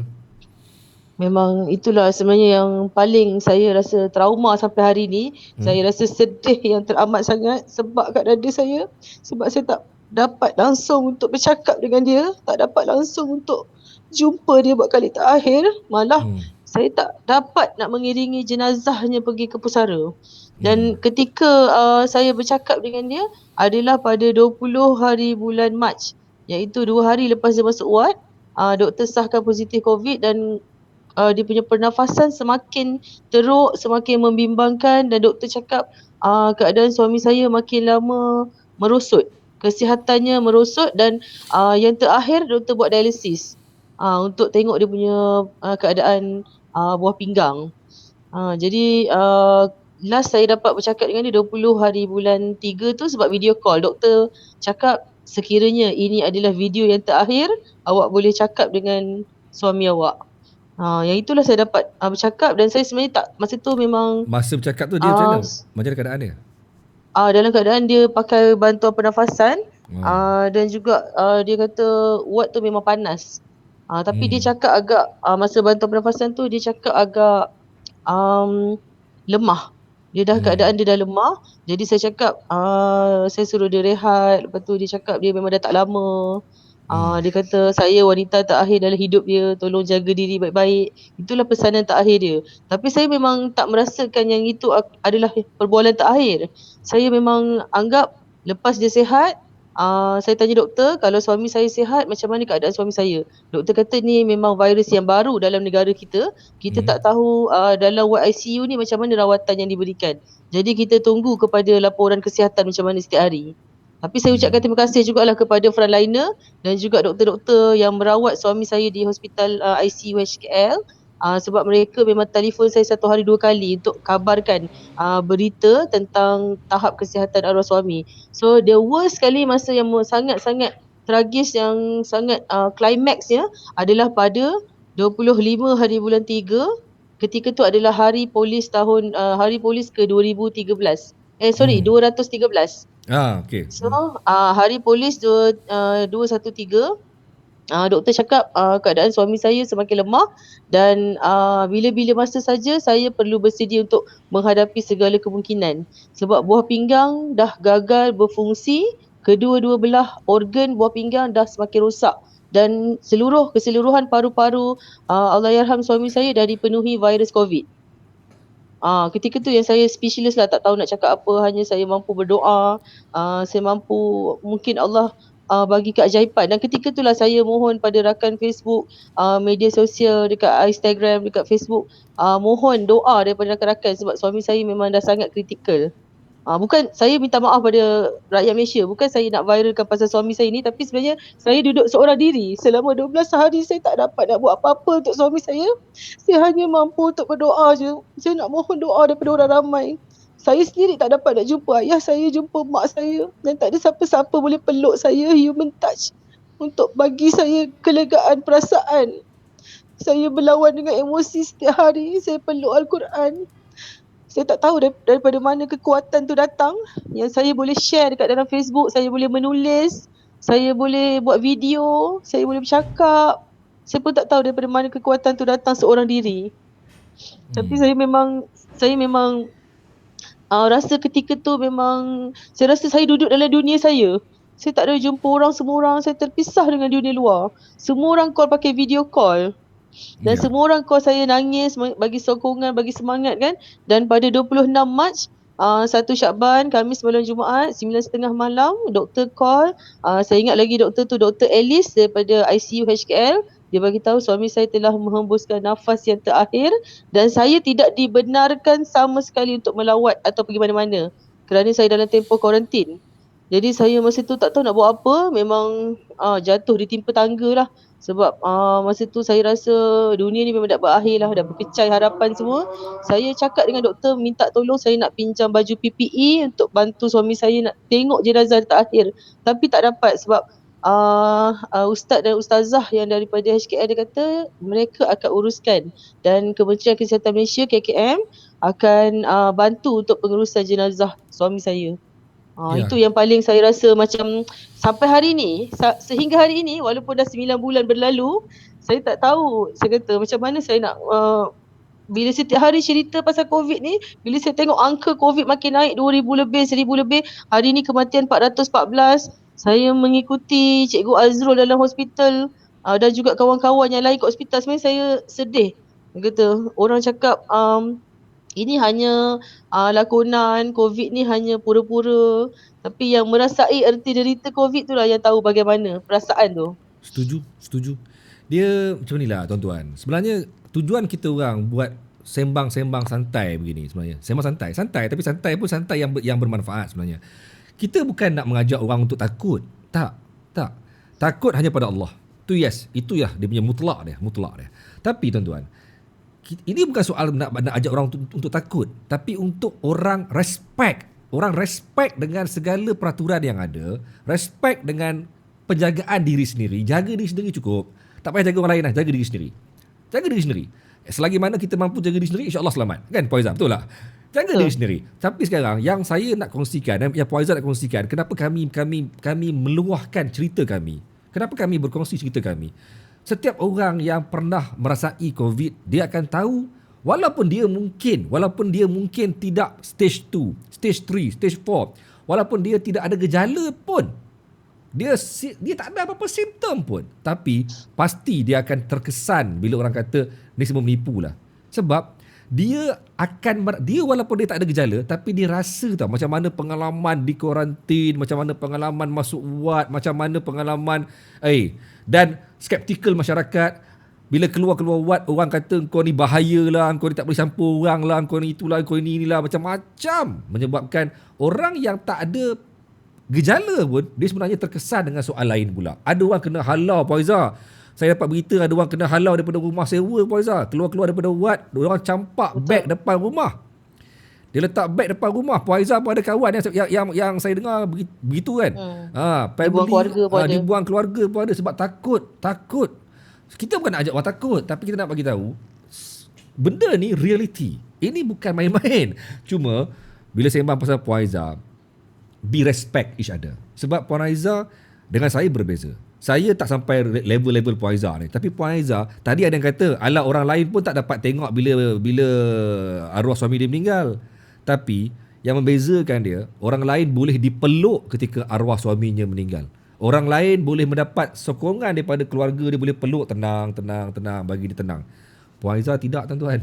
Memang itulah sebenarnya yang paling saya rasa trauma sampai hari ni. Saya rasa sedih yang teramat sangat sebab kat dada saya. Sebab saya tak dapat langsung untuk bercakap dengan dia, tak dapat langsung untuk jumpa dia buat kali terakhir. Malah saya tak dapat nak mengiringi jenazahnya pergi ke pusara. Dan ketika saya bercakap dengan dia adalah pada 20 hari bulan Mac, iaitu 2 hari lepas dia masuk ward. Doktor sahkan positif COVID dan dia punya pernafasan semakin teruk, semakin membimbangkan, dan doktor cakap keadaan suami saya makin lama merosot. Kesihatannya merosot dan yang terakhir doktor buat dialisis untuk tengok dia punya keadaan buah pinggang. Jadi last saya dapat bercakap dengan dia 20 hari bulan 3 tu sebab video call. Doktor cakap sekiranya ini adalah video yang terakhir, awak boleh cakap dengan suami awak. Yang itulah saya dapat bercakap, dan saya sebenarnya tak, masa tu memang masa bercakap tu dia macam mana? Macam mana keadaan dia? Dalam keadaan dia pakai bantuan pernafasan, dan juga dia kata ward tu memang panas. Tapi dia cakap agak masa bantuan pernafasan tu dia cakap agak lemah. Dia dah keadaan dia dah lemah. Jadi saya cakap saya suruh dia rehat. Lepas tu dia cakap dia memang dah tak lama. Dia kata saya wanita terakhir dalam hidup dia, tolong jaga diri baik-baik. Itulah pesanan terakhir dia. Tapi saya memang tak merasakan yang itu adalah perbualan terakhir. Saya memang anggap lepas dia sihat, saya tanya doktor, kalau suami saya sihat, macam mana keadaan suami saya? Doktor kata ni memang virus yang baru dalam negara kita. Kita tak tahu dalam ward ICU ni macam mana rawatan yang diberikan. Jadi kita tunggu kepada laporan kesihatan macam mana setiap hari. Tapi saya ucapkan terima kasih jugalah kepada frontliner dan juga doktor-doktor yang merawat suami saya di hospital ICU HKL. Sebab mereka memang telefon saya 1 hari 2 kali untuk kabarkan berita tentang tahap kesihatan arwah suami. So the worst sekali, masa yang sangat-sangat tragis, yang sangat climaxnya adalah pada 25 hari bulan 3 ketika tu adalah hari polis hari polis ke 2013. 213. Okey. So hari polis 213, doktor cakap keadaan suami saya semakin lemah dan bila-bila masa saja saya perlu bersedia untuk menghadapi segala kemungkinan sebab buah pinggang dah gagal berfungsi, kedua-dua belah organ buah pinggang dah semakin rosak dan keseluruhan paru-paru Allahyarham suami saya dah dipenuhi virus COVID. Ketika tu yang saya speechless lah, tak tahu nak cakap apa, hanya saya mampu berdoa, saya mampu, mungkin Allah bagi keajaiban dan ketika itulah saya mohon pada rakan Facebook, media sosial dekat Instagram, dekat Facebook, mohon doa daripada rakan-rakan sebab suami saya memang dah sangat kritikal. Bukan saya minta maaf pada rakyat Malaysia, bukan saya nak viralkan pasal suami saya ni, tapi sebenarnya saya duduk seorang diri. Selama 12 hari saya tak dapat nak buat apa-apa untuk suami saya. Saya hanya mampu untuk berdoa je. Saya nak mohon doa daripada orang ramai. Saya sendiri tak dapat nak jumpa ayah saya, jumpa mak saya dan tak ada siapa-siapa boleh peluk saya, human touch untuk bagi saya kelegaan perasaan. Saya berlawan dengan emosi setiap hari, saya peluk Al-Quran. Saya tak tahu daripada mana kekuatan tu datang yang saya boleh share dekat dalam Facebook, saya boleh menulis, saya boleh buat video, saya boleh bercakap. Saya pun tak tahu daripada mana kekuatan tu datang seorang diri. Tapi saya memang rasa ketika tu memang saya rasa saya duduk dalam dunia saya. Saya tak ada jumpa orang, semua orang saya terpisah dengan dunia luar. Semua orang call pakai video call. Dan semua orang call saya nangis, bagi sokongan, bagi semangat kan. Dan pada 26 Mac, 1 Syakban, Khamis malam Jumaat, 9.30 malam, doktor call. Saya ingat lagi doktor tu Dr. Alice daripada ICU HKL. Dia bagi tahu suami saya telah menghembuskan nafas yang terakhir dan saya tidak dibenarkan sama sekali untuk melawat atau pergi mana-mana kerana saya dalam tempoh kuarantin. Jadi saya masa tu tak tahu nak buat apa, memang jatuh ditimpa tangga lah. Sebab masa tu saya rasa dunia ni memang dah berakhir lah, dah berkecai harapan semua. Saya cakap dengan doktor minta tolong saya nak pinjam baju PPE untuk bantu suami saya nak tengok jenazah terakhir. Tapi tak dapat sebab ustaz dan ustazah yang daripada HKL dia kata mereka akan uruskan dan Kementerian Kesihatan Malaysia KKM akan bantu untuk pengurusan jenazah suami saya. Itu yang paling saya rasa macam sampai hari ni, sehingga hari ini walaupun dah 9 bulan berlalu, saya tak tahu, saya kata macam mana saya nak bila setiap hari cerita pasal COVID ni, bila saya tengok angka COVID makin naik 2,000 lebih, 1,000 lebih, hari ni kematian 414, saya mengikuti Cikgu Azrul dalam hospital dan juga kawan-kawan yang lain kat hospital, sebenarnya saya sedih. Dia kata orang cakap ini hanya lakonan, COVID ni hanya pura-pura. Tapi yang merasai erti derita COVID tu lah yang tahu bagaimana perasaan tu. Setuju. Dia macam ni lah tuan-tuan. Sebenarnya tujuan kita orang buat sembang-sembang santai begini sebenarnya. Sembang santai tapi santai pun santai yang bermanfaat sebenarnya. Kita bukan nak mengajak orang untuk takut. Tak. Takut hanya pada Allah. Tu itu ya dia punya mutlak dia. Tapi tuan-tuan, ini bukan soal nak ajak orang untuk takut, tapi untuk orang respect dengan segala peraturan yang ada, respect dengan penjagaan diri sendiri. Jaga diri sendiri cukup, tak payah jaga orang lain lah. Jaga diri sendiri. Selagi mana kita mampu jaga diri sendiri, insya-Allah selamat, kan Puan Aizah? Betul tak? Jaga diri sendiri. Tapi sekarang yang saya nak kongsikan, yang Puan Aizah nak kongsikan, kenapa kami meluahkan cerita kami, kenapa kami berkongsi cerita kami. Setiap orang yang pernah merasai COVID, dia akan tahu walaupun dia mungkin tidak stage 2, stage 3, stage 4, walaupun dia tidak ada gejala pun, dia tak ada apa-apa simptom pun, tapi pasti dia akan terkesan bila orang kata ni semua menipu lah. Sebab dia walaupun dia tak ada gejala, tapi dia rasa tau macam mana pengalaman di kuarantin, macam mana pengalaman masuk ward, macam mana pengalaman dan skeptikal masyarakat. Bila keluar ward, orang kata kau ni bahaya lah, kau ni tak boleh campur orang lah, kau ni itulah, kau ni inilah, macam-macam. Menyebabkan orang yang tak ada gejala pun, dia sebenarnya terkesan dengan soal lain pula. Ada orang kena halau, Puan Aizah. Saya dapat berita ada orang kena halau daripada rumah sewa, Puan Aizah. Keluar daripada ward, orang campak beg depan rumah. Dia letak beg depan rumah. Puan Aizah pun ada kawan yang saya dengar begitu kan. Dibuang keluarga pun ada. Dibuang keluarga pun ada sebab takut. Kita bukan nak ajak orang takut, tapi kita nak bagi tahu benda ni reality. Ini bukan main-main. Cuma bila sembang pasal Puan Aizah, be respect each other. Sebab Puan Aizah dengan saya berbeza. Saya tak sampai level-level Puan Aizah ni. Tapi Puan Aizah, tadi ada yang kata, alah orang lain pun tak dapat tengok bila arwah suami dia meninggal. Tapi yang membezakan dia, orang lain boleh dipeluk ketika arwah suaminya meninggal. Orang lain boleh mendapat sokongan daripada keluarga dia, boleh peluk, tenang, bagi dia tenang. Puan Aizah tidak, tuan-tuan.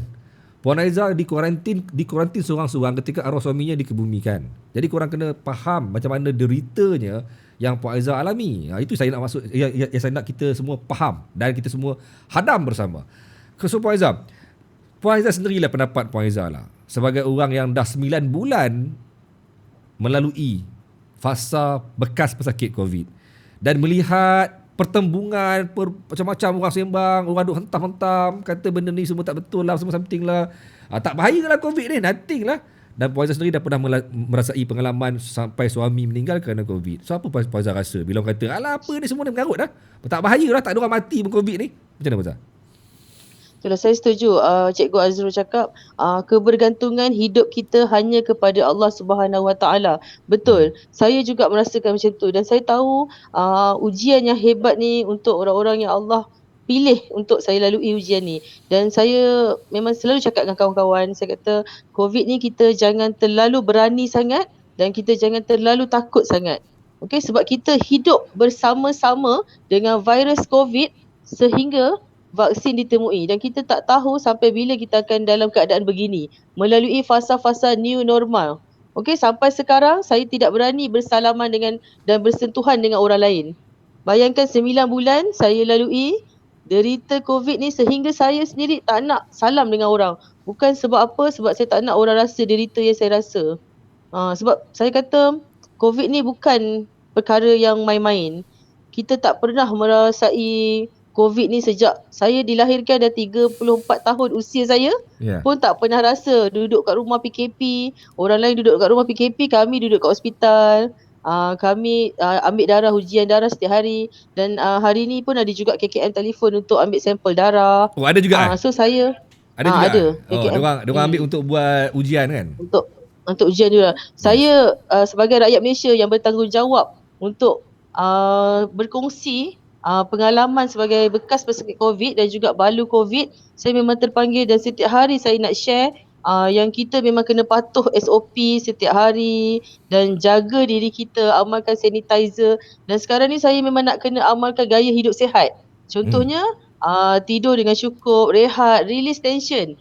Puan Aizah di kuarantin seorang-seorang ketika arwah suaminya dikebumikan. Jadi korang kena faham macam mana deritanya yang Puan Aizah alami. Itu saya nak maksud, yang saya nak kita semua faham dan kita semua hadam bersama. So Puan Aizah sendirilah pendapat Puan Aizah lah. Sebagai orang yang dah 9 bulan melalui fasa bekas pesakit COVID dan melihat pertembungan, macam-macam orang sembang, orang duk hentam-hentam, kata benda ni semua tak betul lah, semua something lah. Tak bahaya lah COVID ni, nothing lah. Dan Puan Aizah sendiri dah pernah merasai pengalaman sampai suami meninggal kerana COVID. So apa Puan Aizah rasa bila orang kata, alah apa ni semua ni mengarut dah, tak bahaya lah, tak ada orang mati pun COVID ni. Macam mana Puan Aizah? Itulah saya setuju Cikgu Azrul cakap kebergantungan hidup kita hanya kepada Allah Subhanahu Wa Taala. Betul. Saya juga merasakan macam tu dan saya tahu ujian yang hebat ni untuk orang-orang yang Allah pilih untuk saya lalui ujian ni. Dan saya memang selalu cakap dengan kawan-kawan, saya kata COVID ni kita jangan terlalu berani sangat dan kita jangan terlalu takut sangat. Okey, sebab kita hidup bersama-sama dengan virus COVID sehingga vaksin ditemui dan kita tak tahu sampai bila kita akan dalam keadaan begini melalui fasa-fasa new normal. Okey, sampai sekarang saya tidak berani bersalaman dengan dan bersentuhan dengan orang lain. Bayangkan 9 bulan saya lalui derita COVID ni sehingga saya sendiri tak nak salam dengan orang. Bukan sebab apa, sebab saya tak nak orang rasa derita yang saya rasa. Sebab saya kata COVID ni bukan perkara yang main-main. Kita tak pernah merasai COVID ni sejak saya dilahirkan dah 34 tahun usia saya pun tak pernah rasa duduk kat rumah PKP. Orang lain duduk kat rumah PKP, kami duduk kat hospital. Kami ambil darah, ujian darah setiap hari. Dan hari ni pun ada juga KKM telefon untuk ambil sampel darah. Oh ada juga So saya ada juga ada. Diorang ambil untuk buat ujian kan? Untuk ujian juga. Saya sebagai rakyat Malaysia yang bertanggungjawab untuk berkongsi pengalaman sebagai bekas pesakit COVID dan juga balu COVID, saya memang terpanggil dan setiap hari saya nak share yang kita memang kena patuh SOP setiap hari dan jaga diri kita, amalkan sanitizer. Dan sekarang ni saya memang nak kena amalkan gaya hidup sihat. Contohnya tidur dengan cukup, rehat, release tension,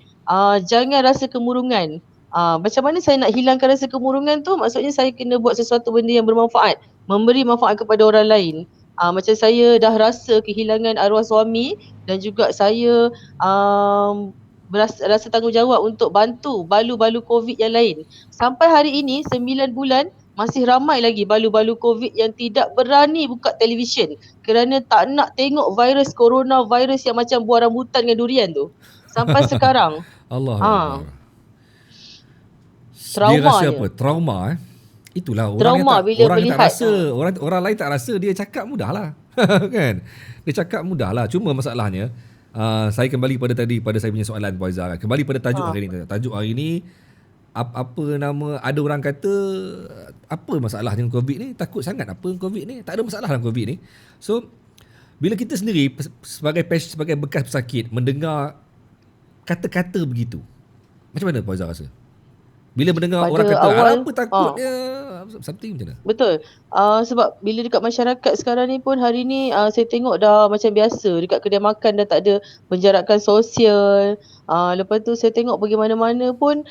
jangan rasa kemurungan. Macam mana saya nak hilangkan rasa kemurungan tu? Maksudnya saya kena buat sesuatu benda yang bermanfaat, memberi manfaat kepada orang lain. Macam saya dah rasa kehilangan arwah suami dan juga saya rasa tanggungjawab untuk bantu balu-balu COVID yang lain. Sampai hari ini 9 bulan masih ramai lagi balu-balu COVID yang tidak berani buka televisyen kerana tak nak tengok virus corona, virus yang macam buah rambutan dengan durian tu. Sampai sekarang. Allah. Trauma dia rasa dia. apa? Trauma Itulah Trauma bila orang melihat tak rasa, orang lain tak rasa, dia cakap mudah lah. Kan? Dia cakap mudah lah. Cuma masalahnya saya kembali pada saya punya soalan Puan Aizah. Kembali pada tajuk hari ni. Tajuk hari ni apa nama, ada orang kata apa masalah dengan COVID ni? Takut sangat apa COVID ni? Tak ada masalah dengan COVID ni. So bila kita sendiri sebagai bekas pesakit mendengar kata-kata begitu, macam mana Puan Aizah rasa? Bila mendengar pada orang kata awal, apa takutnya something macam mana? Betul. Sebab bila dekat masyarakat sekarang ni pun hari ni saya tengok dah macam biasa. Dekat kedai makan dah tak ada penjarakan sosial. Lepas tu saya tengok pergi mana-mana pun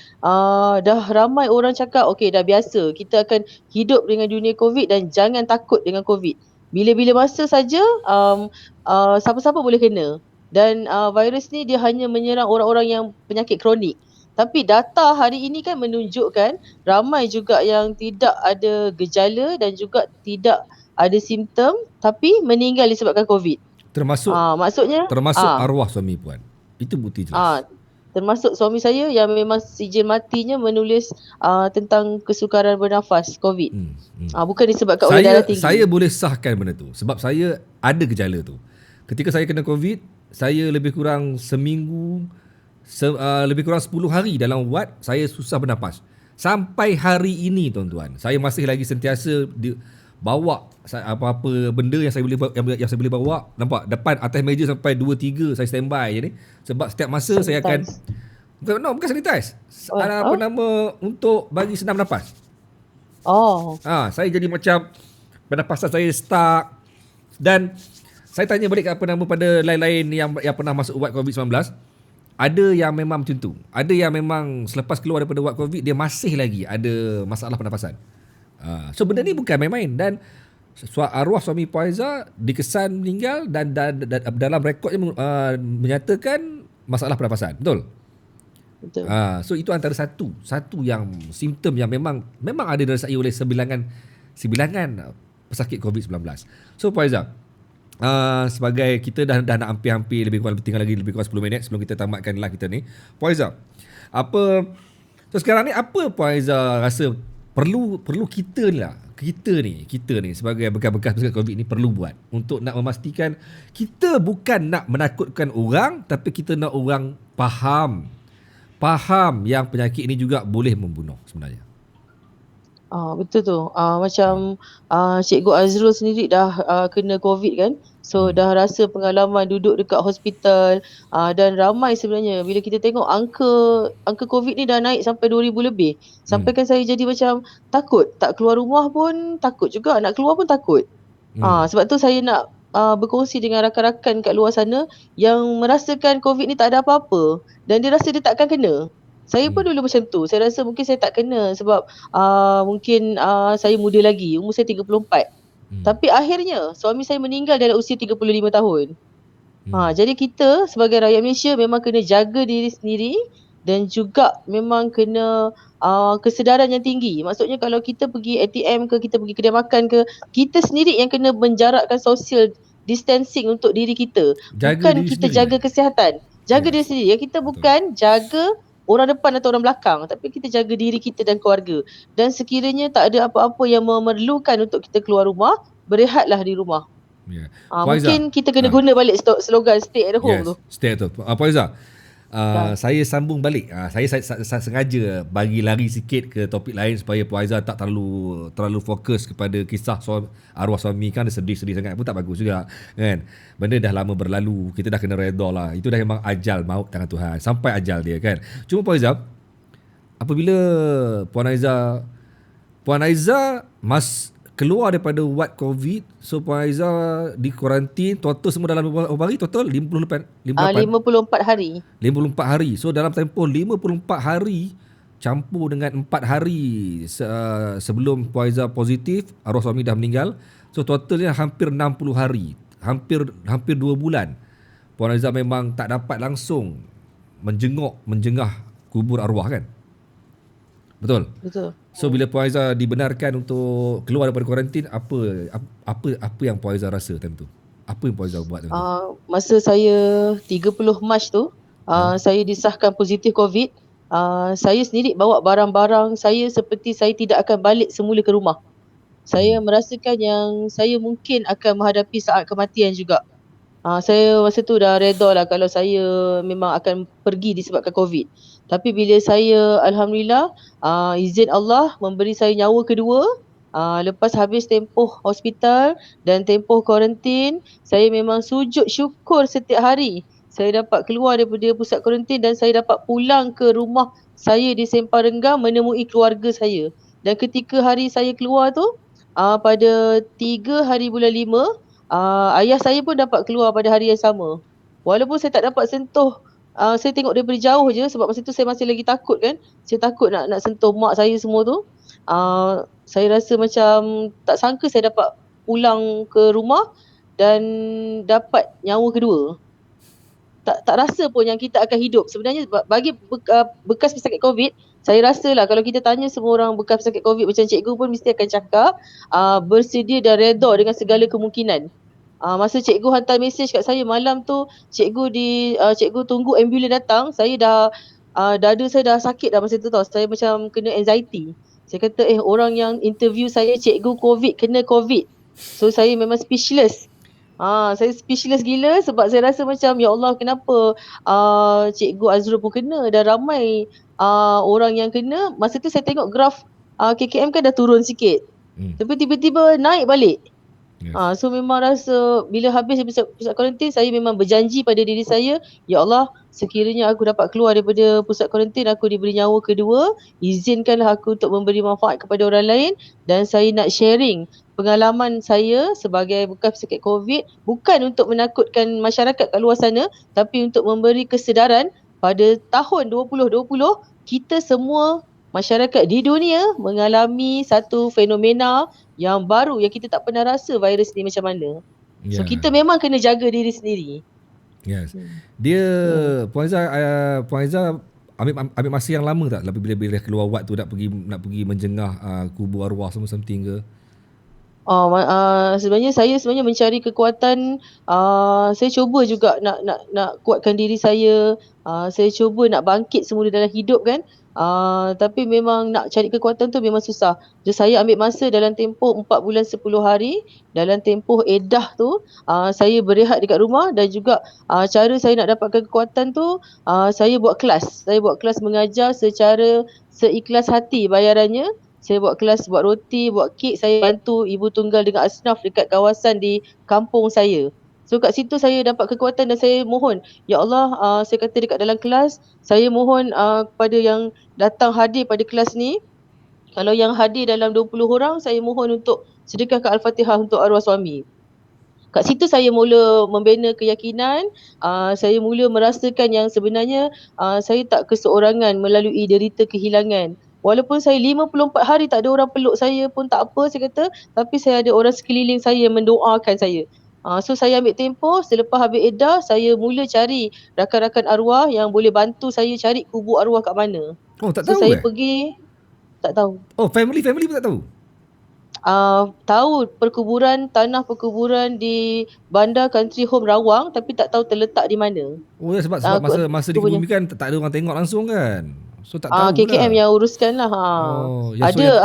dah ramai orang cakap okey dah biasa. Kita akan hidup dengan dunia COVID dan jangan takut dengan COVID. Bila-bila masa saja siapa-siapa boleh kena. Dan virus ni dia hanya menyerang orang-orang yang penyakit kronik. Tapi data hari ini kan menunjukkan ramai juga yang tidak ada gejala dan juga tidak ada simptom tapi meninggal disebabkan COVID. Termasuk arwah suami Puan. Itu bukti jelas. Termasuk suami saya yang memang sijil matinya menulis tentang kesukaran bernafas COVID. Bukan disebabkan oleh darah tinggi. Saya boleh sahkan benda tu sebab saya ada gejala tu. Ketika saya kena COVID, saya lebih kurang seminggu lebih kurang 10 hari dalam ward saya susah bernafas. Sampai hari ini tuan-tuan, saya masih lagi sentiasa bawa apa-apa benda yang saya boleh yang saya boleh bawa, nampak depan atas meja sampai 2 3 saya standby je ni. Sebab setiap masa saya akan Sanitize. bukan sanitize. Oh, Apa oh, nama, untuk bagi senam nafas. oh, Saya jadi macam pernafasan saya stuck. Dan saya tanya balik apa nama pada lain-lain yang pernah masuk ward COVID-19. Ada yang memang macam tu. Ada yang memang selepas keluar daripada ward COVID, dia masih lagi ada masalah pernafasan. So benda ni bukan main-main. Dan arwah suami Puan Aizah dikesan meninggal dan dalam rekodnya menyatakan masalah pernafasan. Betul? betul. So itu antara satu yang simptom yang memang ada dirasai oleh sebilangan pesakit COVID-19. So Puan Aizah, sebagai kita dah nak hampir-hampir lebih kurang 10 minit sebelum kita tamatkan live kita ni. Puan Aizah, sekarang ni apa Puan Aizah rasa perlu kita ni sebagai bekas-bekas pesakit COVID ni perlu buat untuk nak memastikan kita bukan nak menakutkan orang, tapi kita nak orang faham yang penyakit ini juga boleh membunuh sebenarnya. Betul tu. Macam Cikgu Azrul sendiri dah kena COVID kan. So dah rasa pengalaman duduk dekat hospital dan ramai sebenarnya bila kita tengok angka COVID ni dah naik sampai 2,000 lebih. Sampai kan saya jadi macam takut. Tak keluar rumah pun takut juga. Nak keluar pun takut. Sebab tu saya nak berkongsi dengan rakan-rakan kat luar sana yang merasakan COVID ni tak ada apa-apa dan dia rasa dia takkan kena. Saya pun dulu macam tu. Saya rasa mungkin saya tak kena sebab mungkin saya muda lagi. Umur saya 34. Tapi akhirnya suami saya meninggal dalam usia 35 tahun. Jadi kita sebagai rakyat Malaysia memang kena jaga diri sendiri dan juga memang kena kesedaran yang tinggi. Maksudnya kalau kita pergi ATM ke, kita pergi kedai makan ke, kita sendiri yang kena menjarakkan social distancing untuk diri kita. Bukan kita jaga kesihatan. Jaga diri sendiri. Ya, kita bukan jaga orang depan atau orang belakang, tapi kita jaga diri kita dan keluarga. Dan sekiranya tak ada apa-apa yang memerlukan untuk kita keluar rumah, berehatlah di rumah. Yeah. Mungkin kita kena guna balik slogan stay at home tu. Stay at home. Puan Aizah, saya sambung balik. Saya sengaja bagi lari sikit ke topik lain supaya Puan Aizah tak terlalu fokus kepada kisah arwah suami. Kan sedih-sedih sangat pun tak bagus juga kan. Benda dah lama berlalu, kita dah kena redha lah. Itu dah memang ajal maut tangan Tuhan. Sampai ajal dia kan. Cuma Puan Aizah, apabila Puan Aizah keluar daripada ward COVID, so Puan Aizah di kuarantin, total semua dalam berapa hari total? 54 hari. 54 hari. So dalam tempoh 54 hari campur dengan 4 hari sebelum Puan Aizah positif, arwah suami dah meninggal. So totalnya hampir 60 hari. Hampir 2 bulan. Puan Aizah memang tak dapat langsung menjengah kubur arwah kan? Betul. So bila Puan Aizah dibenarkan untuk keluar daripada kuarantin, apa yang Puan Aizah rasa time tu? Apa yang Puan Aizah buat time tu? Masa saya 30 Mac tu, saya disahkan positif COVID. Saya sendiri bawa barang-barang saya seperti saya tidak akan balik semula ke rumah. Saya merasakan yang saya mungkin akan menghadapi saat kematian juga. Saya masa tu dah redha lah kalau saya memang akan pergi disebabkan COVID. Tapi bila saya Alhamdulillah izin Allah memberi saya nyawa kedua, lepas habis tempoh hospital dan tempoh kuarantin, saya memang sujud syukur setiap hari. Saya dapat keluar daripada pusat kuarantin dan saya dapat pulang ke rumah saya di Sempang Renggang menemui keluarga saya. Dan ketika hari saya keluar tu, pada 3 hari bulan 5, ayah saya pun dapat keluar pada hari yang sama. Walaupun saya tak dapat sentuh, saya tengok daripada jauh je sebab masa tu saya masih lagi takut kan. Saya takut nak sentuh mak saya semua tu. Saya rasa macam tak sangka saya dapat pulang ke rumah dan dapat nyawa kedua. Tak rasa pun yang kita akan hidup. Sebenarnya bagi bekas pesakit COVID, saya rasa lah kalau kita tanya semua orang bekas pesakit COVID macam cikgu pun mesti akan cakap bersedia dan redha dengan segala kemungkinan. Masa cikgu hantar mesej kat saya malam tu, cikgu tunggu ambulans datang, saya dah dada saya dah sakit dah masa tu tau. Saya macam kena anxiety. Saya kata orang yang interview saya cikgu COVID kena COVID. So saya memang speechless. Saya speechless gila sebab saya rasa macam ya Allah kenapa Cikgu Azrul pun kena dan ramai orang yang kena. Masa tu saya tengok graf KKM kan dah turun sikit. Hmm. Tapi tiba-tiba naik balik. Yes. So memang rasa bila habis pusat kuarantin saya memang berjanji pada diri saya, ya Allah, sekiranya aku dapat keluar daripada pusat kuarantin, aku diberi nyawa kedua, izinkanlah aku untuk memberi manfaat kepada orang lain dan saya nak sharing pengalaman saya sebagai bekas pesakit COVID bukan untuk menakutkan masyarakat kat luar sana tapi untuk memberi kesedaran pada tahun 2020 kita semua masyarakat di dunia mengalami satu fenomena yang baru yang kita tak pernah rasa virus ni macam mana. So Yeah. kita memang kena jaga diri sendiri. Yes. Dia Puan Aizah ambil masa yang lama tak bila keluar wad tu nak pergi menjengah kubur arwah something ke? Sebenarnya saya mencari kekuatan. Saya cuba juga nak kuatkan diri saya. Saya cuba nak bangkit semula dalam hidup kan. Tapi memang nak cari kekuatan tu memang susah. Jadi saya ambil masa dalam tempoh 4 bulan 10 hari. Dalam tempoh edah tu saya berehat dekat rumah dan juga cara saya nak dapatkan kekuatan tu saya buat kelas. Saya buat kelas mengajar secara seikhlas hati bayarannya. Saya buat kelas, buat roti, buat kek. Saya bantu ibu tunggal dengan asnaf dekat kawasan di kampung saya. So kat situ saya dapat kekuatan dan saya mohon, ya Allah, saya kata dekat dalam kelas, saya mohon kepada yang datang hadir pada kelas ni, kalau yang hadir dalam 20 orang, saya mohon untuk sedekahkan Al-Fatihah untuk arwah suami. Kat situ saya mula membina keyakinan, saya mula merasakan yang sebenarnya saya tak keseorangan melalui derita kehilangan. Walaupun saya 54 hari tak ada orang peluk saya pun tak apa saya kata, tapi saya ada orang sekeliling saya yang mendoakan saya. So saya ambil tempoh, selepas habis edah, saya mula cari rakan-rakan arwah yang boleh bantu saya cari kubur arwah kat mana. Oh, tak So tahu saya eh? pergi, tak tahu. Oh, family pun tak tahu? Tahu tanah perkuburan di Bandar Country Home Rawang tapi tak tahu terletak di mana. Oh ya, sebab masa Kuburnya. dikebumikan tak ada orang tengok langsung kan. So tak tahu KKM lah. yang uruskan lah. Oh, ya, so Ada yang,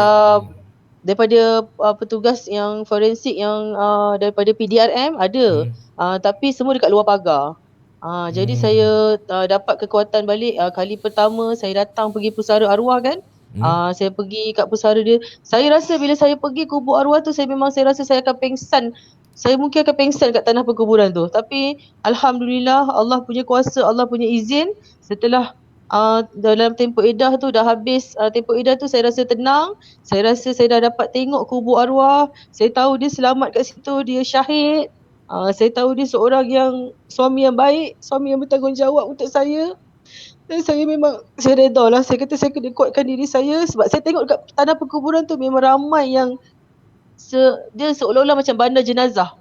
daripada petugas yang forensik yang daripada PDRM ada. Tapi semua dekat luar pagar. Jadi saya dapat kekuatan balik. Kali pertama saya datang pergi pusara arwah kan. Saya pergi kat pusara dia. Saya rasa bila saya pergi kubur arwah tu saya rasa saya akan pengsan. Saya mungkin akan pengsan kat tanah perkuburan tu. Tapi alhamdulillah Allah punya kuasa, Allah punya izin setelah dalam tempoh edah tu dah habis tempoh edah tu saya rasa tenang. Saya rasa saya dah dapat tengok kubur arwah. Saya tahu dia selamat kat situ, dia syahid. Saya tahu dia seorang yang suami yang baik, suami yang bertanggungjawab untuk saya. Dan saya memang, saya reda lah. Saya kata saya kena kuatkan diri saya sebab saya tengok dekat tanah perkuburan tu memang ramai yang dia seolah-olah macam bandar jenazah.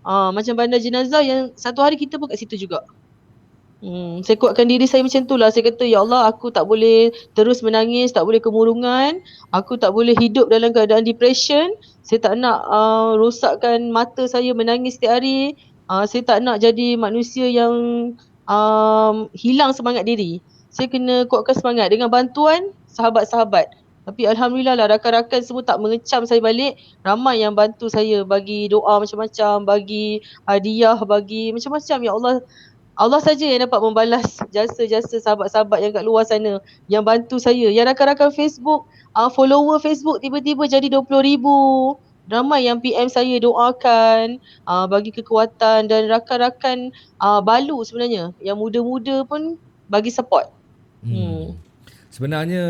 Macam bandar jenazah yang satu hari kita pun kat situ juga. Saya kuatkan diri saya macam tu lah. Saya kata, ya Allah, aku tak boleh terus menangis, tak boleh kemurungan. Aku tak boleh hidup dalam keadaan depression. Saya tak nak rosakkan mata saya menangis setiap hari. Saya tak nak jadi manusia yang hilang semangat diri. Saya kena kuatkan semangat dengan bantuan sahabat-sahabat. Tapi alhamdulillah lah rakan-rakan semua tak mengecam saya balik. Ramai yang bantu saya bagi doa macam-macam, bagi hadiah, bagi macam-macam. Ya Allah, Allah saja yang dapat membalas jasa-jasa sahabat-sahabat yang kat luar sana yang bantu saya. Yang rakan-rakan Facebook, follower Facebook tiba-tiba jadi 20,000. Ramai yang PM saya doakan, bagi kekuatan dan rakan-rakan balu sebenarnya. Yang muda-muda pun bagi support. Sebenarnya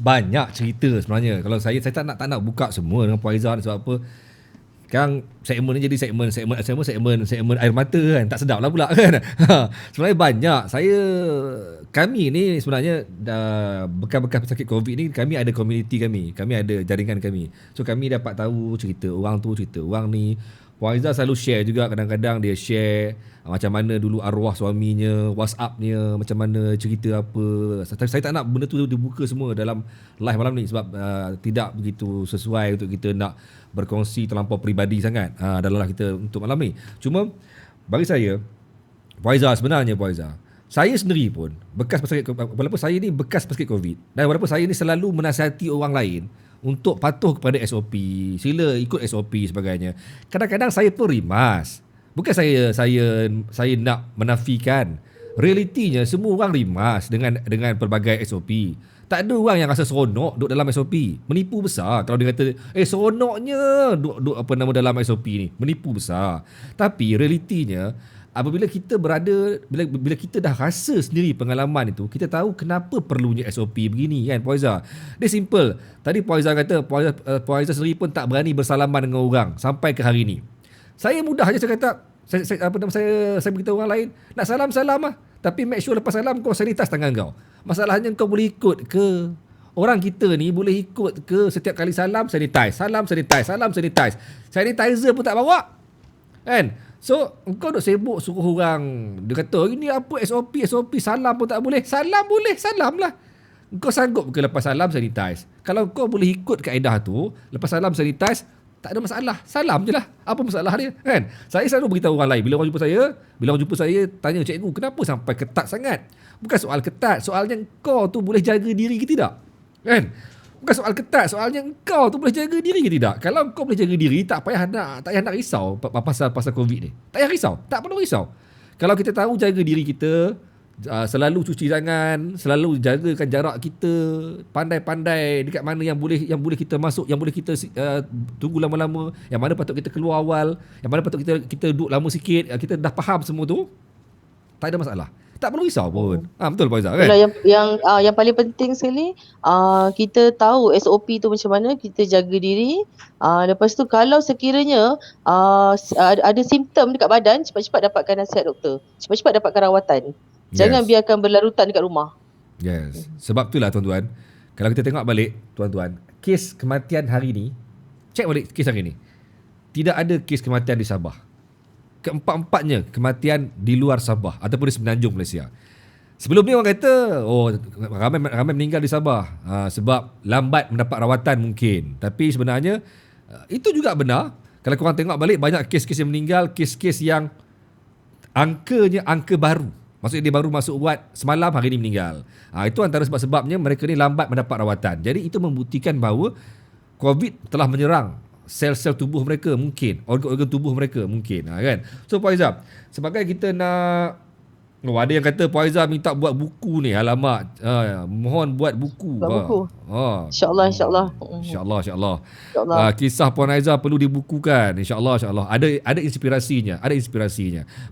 banyak cerita sebenarnya. Kalau saya tak nak buka semua dengan Puan Aizah sebab apa? Sekarang segmen ni jadi segmen air mata kan. Tak sedap lah pula kan. Sebenarnya banyak. Kami ni sebenarnya bekas-bekas pesakit COVID ni, kami ada community kami. Kami ada jaringan kami. So kami dapat tahu cerita orang tu, cerita orang ni. Puan Aizah selalu share juga, kadang-kadang dia share macam mana dulu arwah suaminya, WhatsAppnya, macam mana cerita apa. Saya tak nak benda tu dibuka semua dalam live malam ni sebab tidak begitu sesuai untuk kita nak berkongsi terlampau peribadi sangat dalam live kita untuk malam ni. Cuma bagi saya, Puan Aizah, saya sendiri pun walaupun saya ni bekas pesakit COVID dan walaupun saya ni selalu menasihati orang lain untuk patuh kepada SOP. Sila ikut SOP sebagainya. Kadang-kadang saya pun rimas. Bukan saya nak menafikan. Realitinya semua orang rimas dengan pelbagai SOP. Tak ada orang yang rasa seronok duduk dalam SOP. Menipu besar kalau dia kata, seronoknya duduk apa nama dalam SOP ni. Menipu besar. Tapi realitinya, apabila kita berada, bila kita dah rasa sendiri pengalaman itu, kita tahu kenapa perlunya SOP begini kan, Puaiza. Dia simple. Tadi Puaiza kata, Puaiza sendiri pun tak berani bersalaman dengan orang sampai ke hari ni. Saya mudah je saya kata, saya beritahu orang lain, nak salam lah. Tapi make sure lepas salam kau sanitize tangan kau. Masalahnya kau boleh ikut ke? Orang kita ni boleh ikut ke setiap kali salam sanitize, salam sanitize, salam sanitize. Sanitizer pun tak bawa. Kan? So, engkau duk sibuk suruh orang. Dia kata, ini apa SOP, salam pun tak boleh. Salam boleh, salam lah. Engkau sanggup ke lepas salam sanitize? Kalau kau boleh ikut kaedah tu, lepas salam sanitize, tak ada masalah. Salam je lah. Apa masalah dia? Kan? Saya selalu beritahu orang lain. Bila orang jumpa saya, tanya, cikgu, kenapa sampai ketat sangat? Bukan soal ketat. Soalnya kau tu boleh jaga diri ke tidak? Kan? Bukan soal ketat. Soalnya kau tu boleh jaga diri ke tidak? Kalau kau boleh jaga diri, tak payah nak risau pasal COVID ni. Tak payah risau. Tak perlu risau. Kalau kita tahu jaga diri kita, selalu cuci tangan, selalu jagakan jarak kita, pandai-pandai dekat mana yang boleh kita masuk, yang boleh kita tunggu lama-lama, yang mana patut kita keluar awal, yang mana patut kita duduk lama sikit, kita dah faham semua tu, tak ada masalah. Tak perlu risau pun. Betul Pak Izzah kan? Yang paling penting sekali, kita tahu SOP tu macam mana, kita jaga diri. Lepas tu kalau sekiranya ada simptom dekat badan, cepat-cepat dapatkan nasihat doktor. Cepat-cepat dapatkan rawatan. Jangan biarkan berlarutan dekat rumah. Yes. Sebab itulah tuan-tuan, kalau kita tengok balik, tuan-tuan, kes kematian hari ni, cek balik kes hari ni. Tidak ada kes kematian di Sabah. Keempat-empatnya kematian di luar Sabah ataupun di Semenanjung Malaysia. Sebelum ni orang kata, ramai meninggal di Sabah sebab lambat mendapat rawatan mungkin. Tapi sebenarnya itu juga benar. Kalau korang tengok balik, banyak kes-kes yang meninggal, kes-kes yang angka baru. Maksudnya dia baru masuk buat semalam, hari ni meninggal. Itu antara sebab-sebabnya mereka ni lambat mendapat rawatan. Jadi itu membuktikan bahawa COVID telah menyerang sel-sel tubuh mereka mungkin, organ-organ tubuh mereka mungkin, kan. So Puan Aizah, sebagai kita nak, ada yang kata Puan Aizah minta buat buku ni, alamak, mohon buat buku. InsyaAllah. InsyaAllah. Kisah Puan Aizah perlu dibukukan, InsyaAllah. Ada inspirasinya.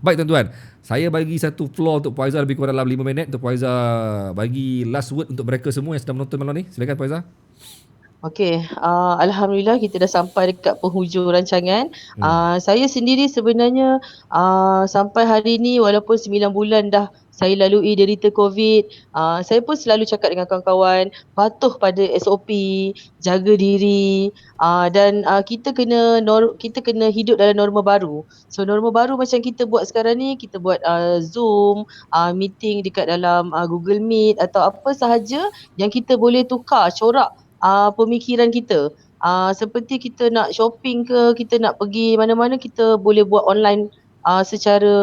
Baik tuan-tuan, saya bagi satu floor untuk Puan Aizah lebih kurang dalam 5 minit untuk Puan Aizah bagi last word untuk mereka semua yang sedang menonton malam ni. Silakan Puan Aizah. Okey, Alhamdulillah kita dah sampai dekat penghujung rancangan. Saya sendiri sebenarnya sampai hari ni, walaupun 9 bulan dah saya lalui derita COVID, saya pun selalu cakap dengan kawan-kawan, patuh pada SOP, jaga diri, dan kita kena hidup dalam norma baru. So norma baru macam kita buat sekarang ni, kita buat Zoom, meeting dekat dalam Google Meet atau apa sahaja yang kita boleh tukar corak pemikiran kita. Seperti kita nak shopping ke, kita nak pergi mana-mana, kita boleh buat online secara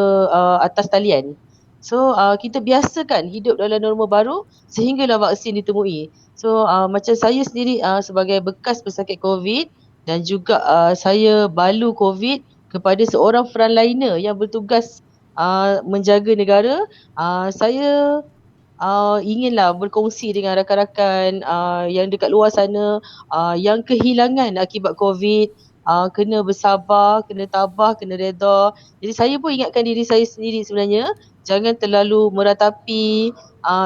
atas talian. So kita biasakan hidup dalam norma baru sehinggalah vaksin ditemui. So macam saya sendiri sebagai bekas pesakit COVID dan juga saya balu COVID kepada seorang frontliner yang bertugas menjaga negara, saya inginlah berkongsi dengan rakan-rakan yang dekat luar sana yang kehilangan akibat COVID, kena bersabar, kena tabah, kena reda. Jadi saya pun ingatkan diri saya sendiri sebenarnya, jangan terlalu meratapi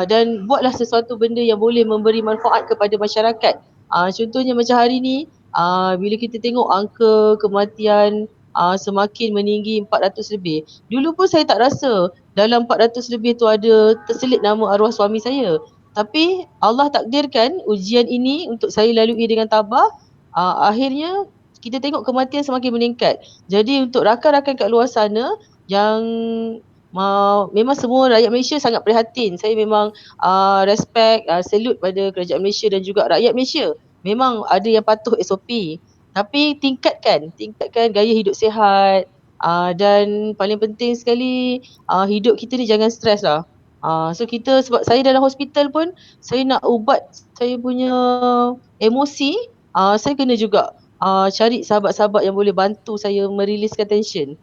dan buatlah sesuatu benda yang boleh memberi manfaat kepada masyarakat. Contohnya macam hari ni, bila kita tengok angka kematian semakin meninggi 400 lebih. Dulu pun saya tak rasa dalam 400 lebih tu ada terselit nama arwah suami saya. Tapi Allah takdirkan ujian ini untuk saya lalui dengan tabah. Akhirnya kita tengok kematian semakin meningkat. Jadi untuk rakan-rakan kat luar sana yang memang semua rakyat Malaysia sangat prihatin. Saya memang respect, salute pada kerajaan Malaysia dan juga rakyat Malaysia. Memang ada yang patuh SOP. Tapi tingkatkan gaya hidup sihat. Dan paling penting sekali, hidup kita ni jangan stres lah. So kita, sebab saya dalam hospital pun, saya nak ubat saya punya emosi, saya kena juga cari sahabat-sahabat yang boleh bantu saya meriliskan tension.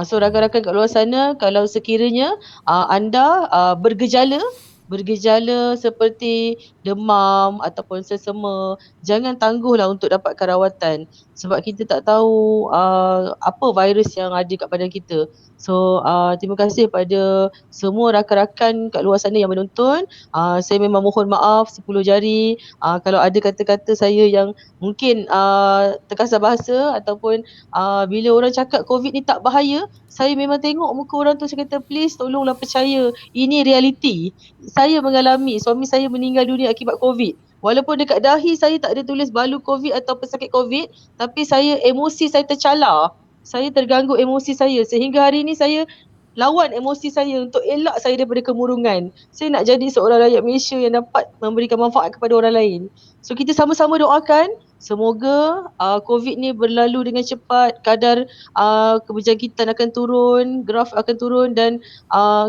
So rakan-rakan kat luar sana, kalau sekiranya anda bergejala seperti demam ataupun sesama, jangan tangguhlah untuk dapatkan rawatan sebab kita tak tahu apa virus yang ada kat badan kita. So terima kasih pada semua rakan-rakan kat luar sana yang menonton. Saya memang mohon maaf 10 jari kalau ada kata-kata saya yang mungkin terkasar bahasa ataupun bila orang cakap COVID ni tak bahaya, saya memang tengok muka orang tu, saya kata please tolonglah percaya, ini realiti. Saya mengalami, suami saya meninggal dunia akibat COVID. Walaupun dekat dahi saya tak ada tulis balu COVID atau pesakit COVID, tapi emosi saya tercalar. Saya terganggu emosi saya sehingga hari ini saya lawan emosi saya untuk elak saya daripada kemurungan. Saya nak jadi seorang rakyat Malaysia yang dapat memberikan manfaat kepada orang lain. So kita sama-sama doakan semoga COVID ni berlalu dengan cepat, kadar keberjangkitan akan turun, graf akan turun dan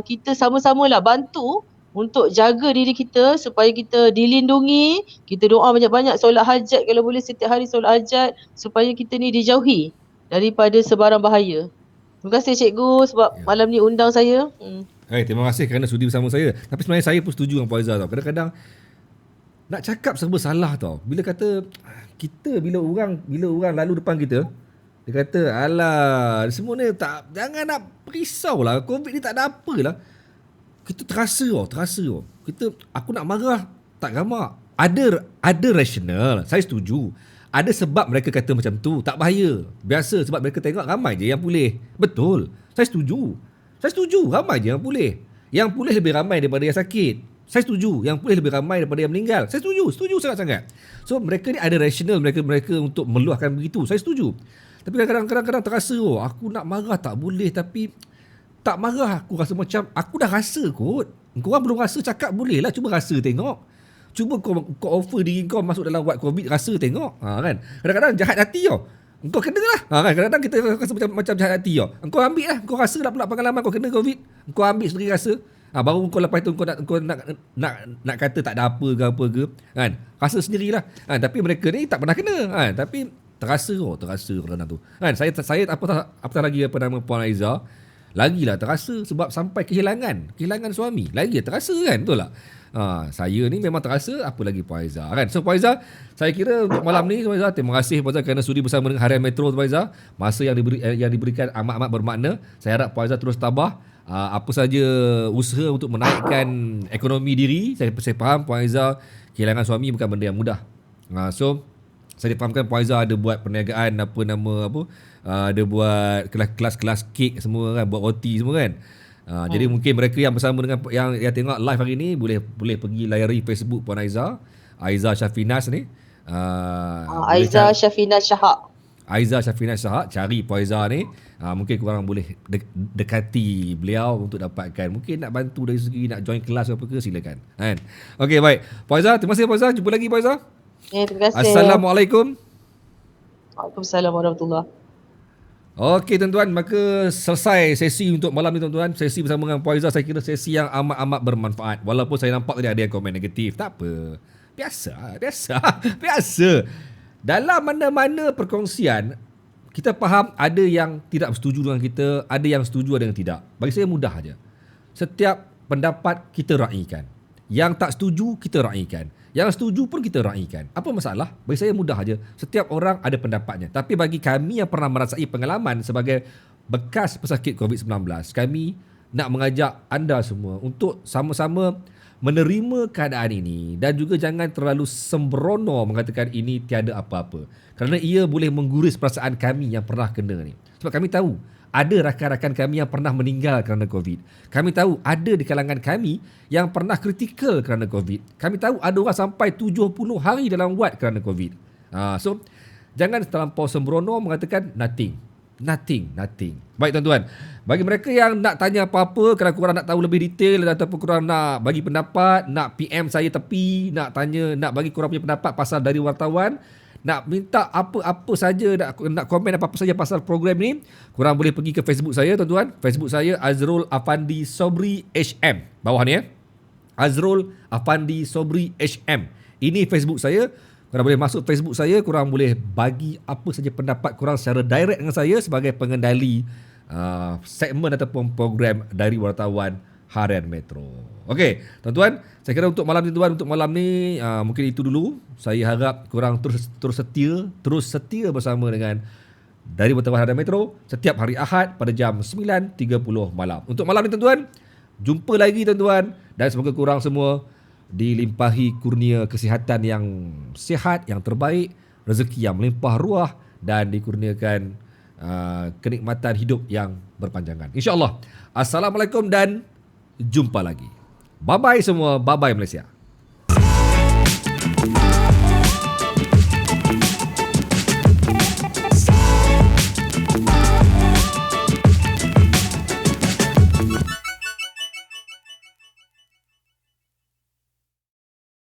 kita sama-samalah bantu untuk jaga diri kita supaya kita dilindungi, kita doa banyak-banyak, solat hajat kalau boleh setiap hari solat hajat supaya kita ni dijauhi daripada sebarang bahaya. Terima kasih cikgu sebab malam ni undang saya. Terima kasih kerana sudi bersama saya. Tapi sebenarnya saya pun setuju dengan Puan Aizah tau. Kadang-kadang nak cakap serba salah tau. Bila kata kita bila orang lalu depan kita, dia kata alah semua ni tak, jangan nak risaulah, COVID ni tak ada apalah. Kita terasa tau. Aku nak marah tak gamak. Ada rasional, saya setuju. Ada sebab mereka kata macam tu, tak bahaya. Biasa sebab mereka tengok ramai je yang pulih. Betul. Saya setuju, ramai je yang pulih. Yang pulih lebih ramai daripada yang sakit. Saya setuju, yang pulih lebih ramai daripada yang meninggal. Saya setuju sangat-sangat. So mereka ni ada rasional mereka untuk meluahkan begitu. Saya setuju. Tapi kadang-kadang terasa aku nak marah tak boleh, tapi tak marah aku rasa macam aku dah rasa kot. Kau orang belum rasa cakap boleh lah, cuba rasa tengok. Cuba kau offer diri kau masuk dalam wad COVID, rasa tengok. Kan? Kadang-kadang jahat hati tau. Kau kena lah. Kan? Kadang-kadang kita rasa macam jahat hati tau. Kau ambil lah, kau rasa lah pula pengalaman kau kena COVID. Kau ambil sendiri rasa. Baru kau lepas tu kau nak kata tak ada apa ke kan? Rasa sendirilah. Tapi mereka ni tak pernah kena kan? Tapi terasa kadang-kadang tu. Kan? Saya apatah lagi apa nama Puan Aizah. Lagilah terasa sebab sampai kehilangan suami. Lagi terasa kan, betul tak? Saya ni memang terasa, apa lagi Puan Aizah kan. So Puan Aizah, saya kira untuk malam ni Puan Aizah, terima kasih Puan Aizah kerana sudi bersama dengan Harian Metro Puan Aizah. Masa yang diberikan amat-amat bermakna. Saya harap Puan Aizah terus tabah apa saja usaha untuk menaikkan ekonomi diri. Saya faham Puan Aizah kehilangan suami bukan benda yang mudah. So saya difahamkan Puan Aizah ada buat perniagaan ada buat kelas-kelas kek semua kan, buat roti semua kan. Jadi mungkin mereka yang bersama dengan yang tengok live hari ni boleh pergi layari Facebook Puan Aizah, Aizah Syafinas ni. Aizah Syafinas Syahak. Aizah Syafinas Syahak, cari Puan Aizah ni. Mungkin korang boleh dekati beliau untuk dapatkan, mungkin nak bantu dari segi nak join kelas apa ke, silakan kan. Okey, baik Puan Aizah, terima kasih Puan Aizah. Jumpa lagi Puan Aizah. Terima kasih. Assalamualaikum. Waalaikumsalam warahmatullahi. Okey tuan-tuan, maka selesai sesi untuk malam ni tuan-tuan. Sesi bersama dengan Puan Aizah saya kira sesi yang amat-amat bermanfaat. Walaupun saya nampak tadi ada yang komen negatif, tak apa. Biasa. Dalam mana-mana perkongsian, kita faham ada yang tidak setuju dengan kita, ada yang setuju, ada yang tidak. Bagi saya mudah aja. Setiap pendapat kita raikan. Yang tak setuju kita raikan. Yang setuju pun kita raikan. Apa masalah? Bagi saya mudah aja. Setiap orang ada pendapatnya. Tapi bagi kami yang pernah merasai pengalaman sebagai bekas pesakit COVID-19, kami nak mengajak anda semua untuk sama-sama menerima keadaan ini dan juga jangan terlalu sembrono mengatakan ini tiada apa-apa. Kerana ia boleh mengguris perasaan kami yang pernah kena ni. Sebab kami tahu ada rakan-rakan kami yang pernah meninggal kerana COVID. Kami tahu ada di kalangan kami yang pernah kritikal kerana COVID. Kami tahu ada orang sampai 70 hari dalam wad kerana COVID. So, jangan terlampau sembrono mengatakan nothing. Baik tuan-tuan, bagi mereka yang nak tanya apa-apa, kalau korang nak tahu lebih detail ataupun korang nak bagi pendapat, nak PM saya tepi, nak tanya, nak bagi korang punya pendapat pasal dari wartawan, nak minta apa-apa saja, nak komen apa-apa saja pasal program ni, korang boleh pergi ke Facebook saya tuan-tuan. Facebook saya Azrul Afandi Sobri HM. Bawah ni Azrul Afandi Sobri HM. Ini Facebook saya. Korang boleh masuk Facebook saya, korang boleh bagi apa saja pendapat korang secara direct dengan saya sebagai pengendali segmen ataupun program dari Wartawan Harian Metro. Okey, tuan-tuan, saya kira untuk malam ni tuan, untuk malam ni mungkin itu dulu. Saya harap korang terus setia bersama dengan dari Wartawan Harian Metro setiap hari Ahad pada jam 9.30 malam. Untuk malam ni tuan-tuan, jumpa lagi tuan-tuan, dan semoga korang semua dilimpahi kurnia kesihatan yang sihat, yang terbaik, rezeki yang melimpah ruah dan dikurniakan kenikmatan hidup yang berpanjangan. InsyaAllah. Assalamualaikum dan jumpa lagi. Bye-bye semua. Bye-bye Malaysia.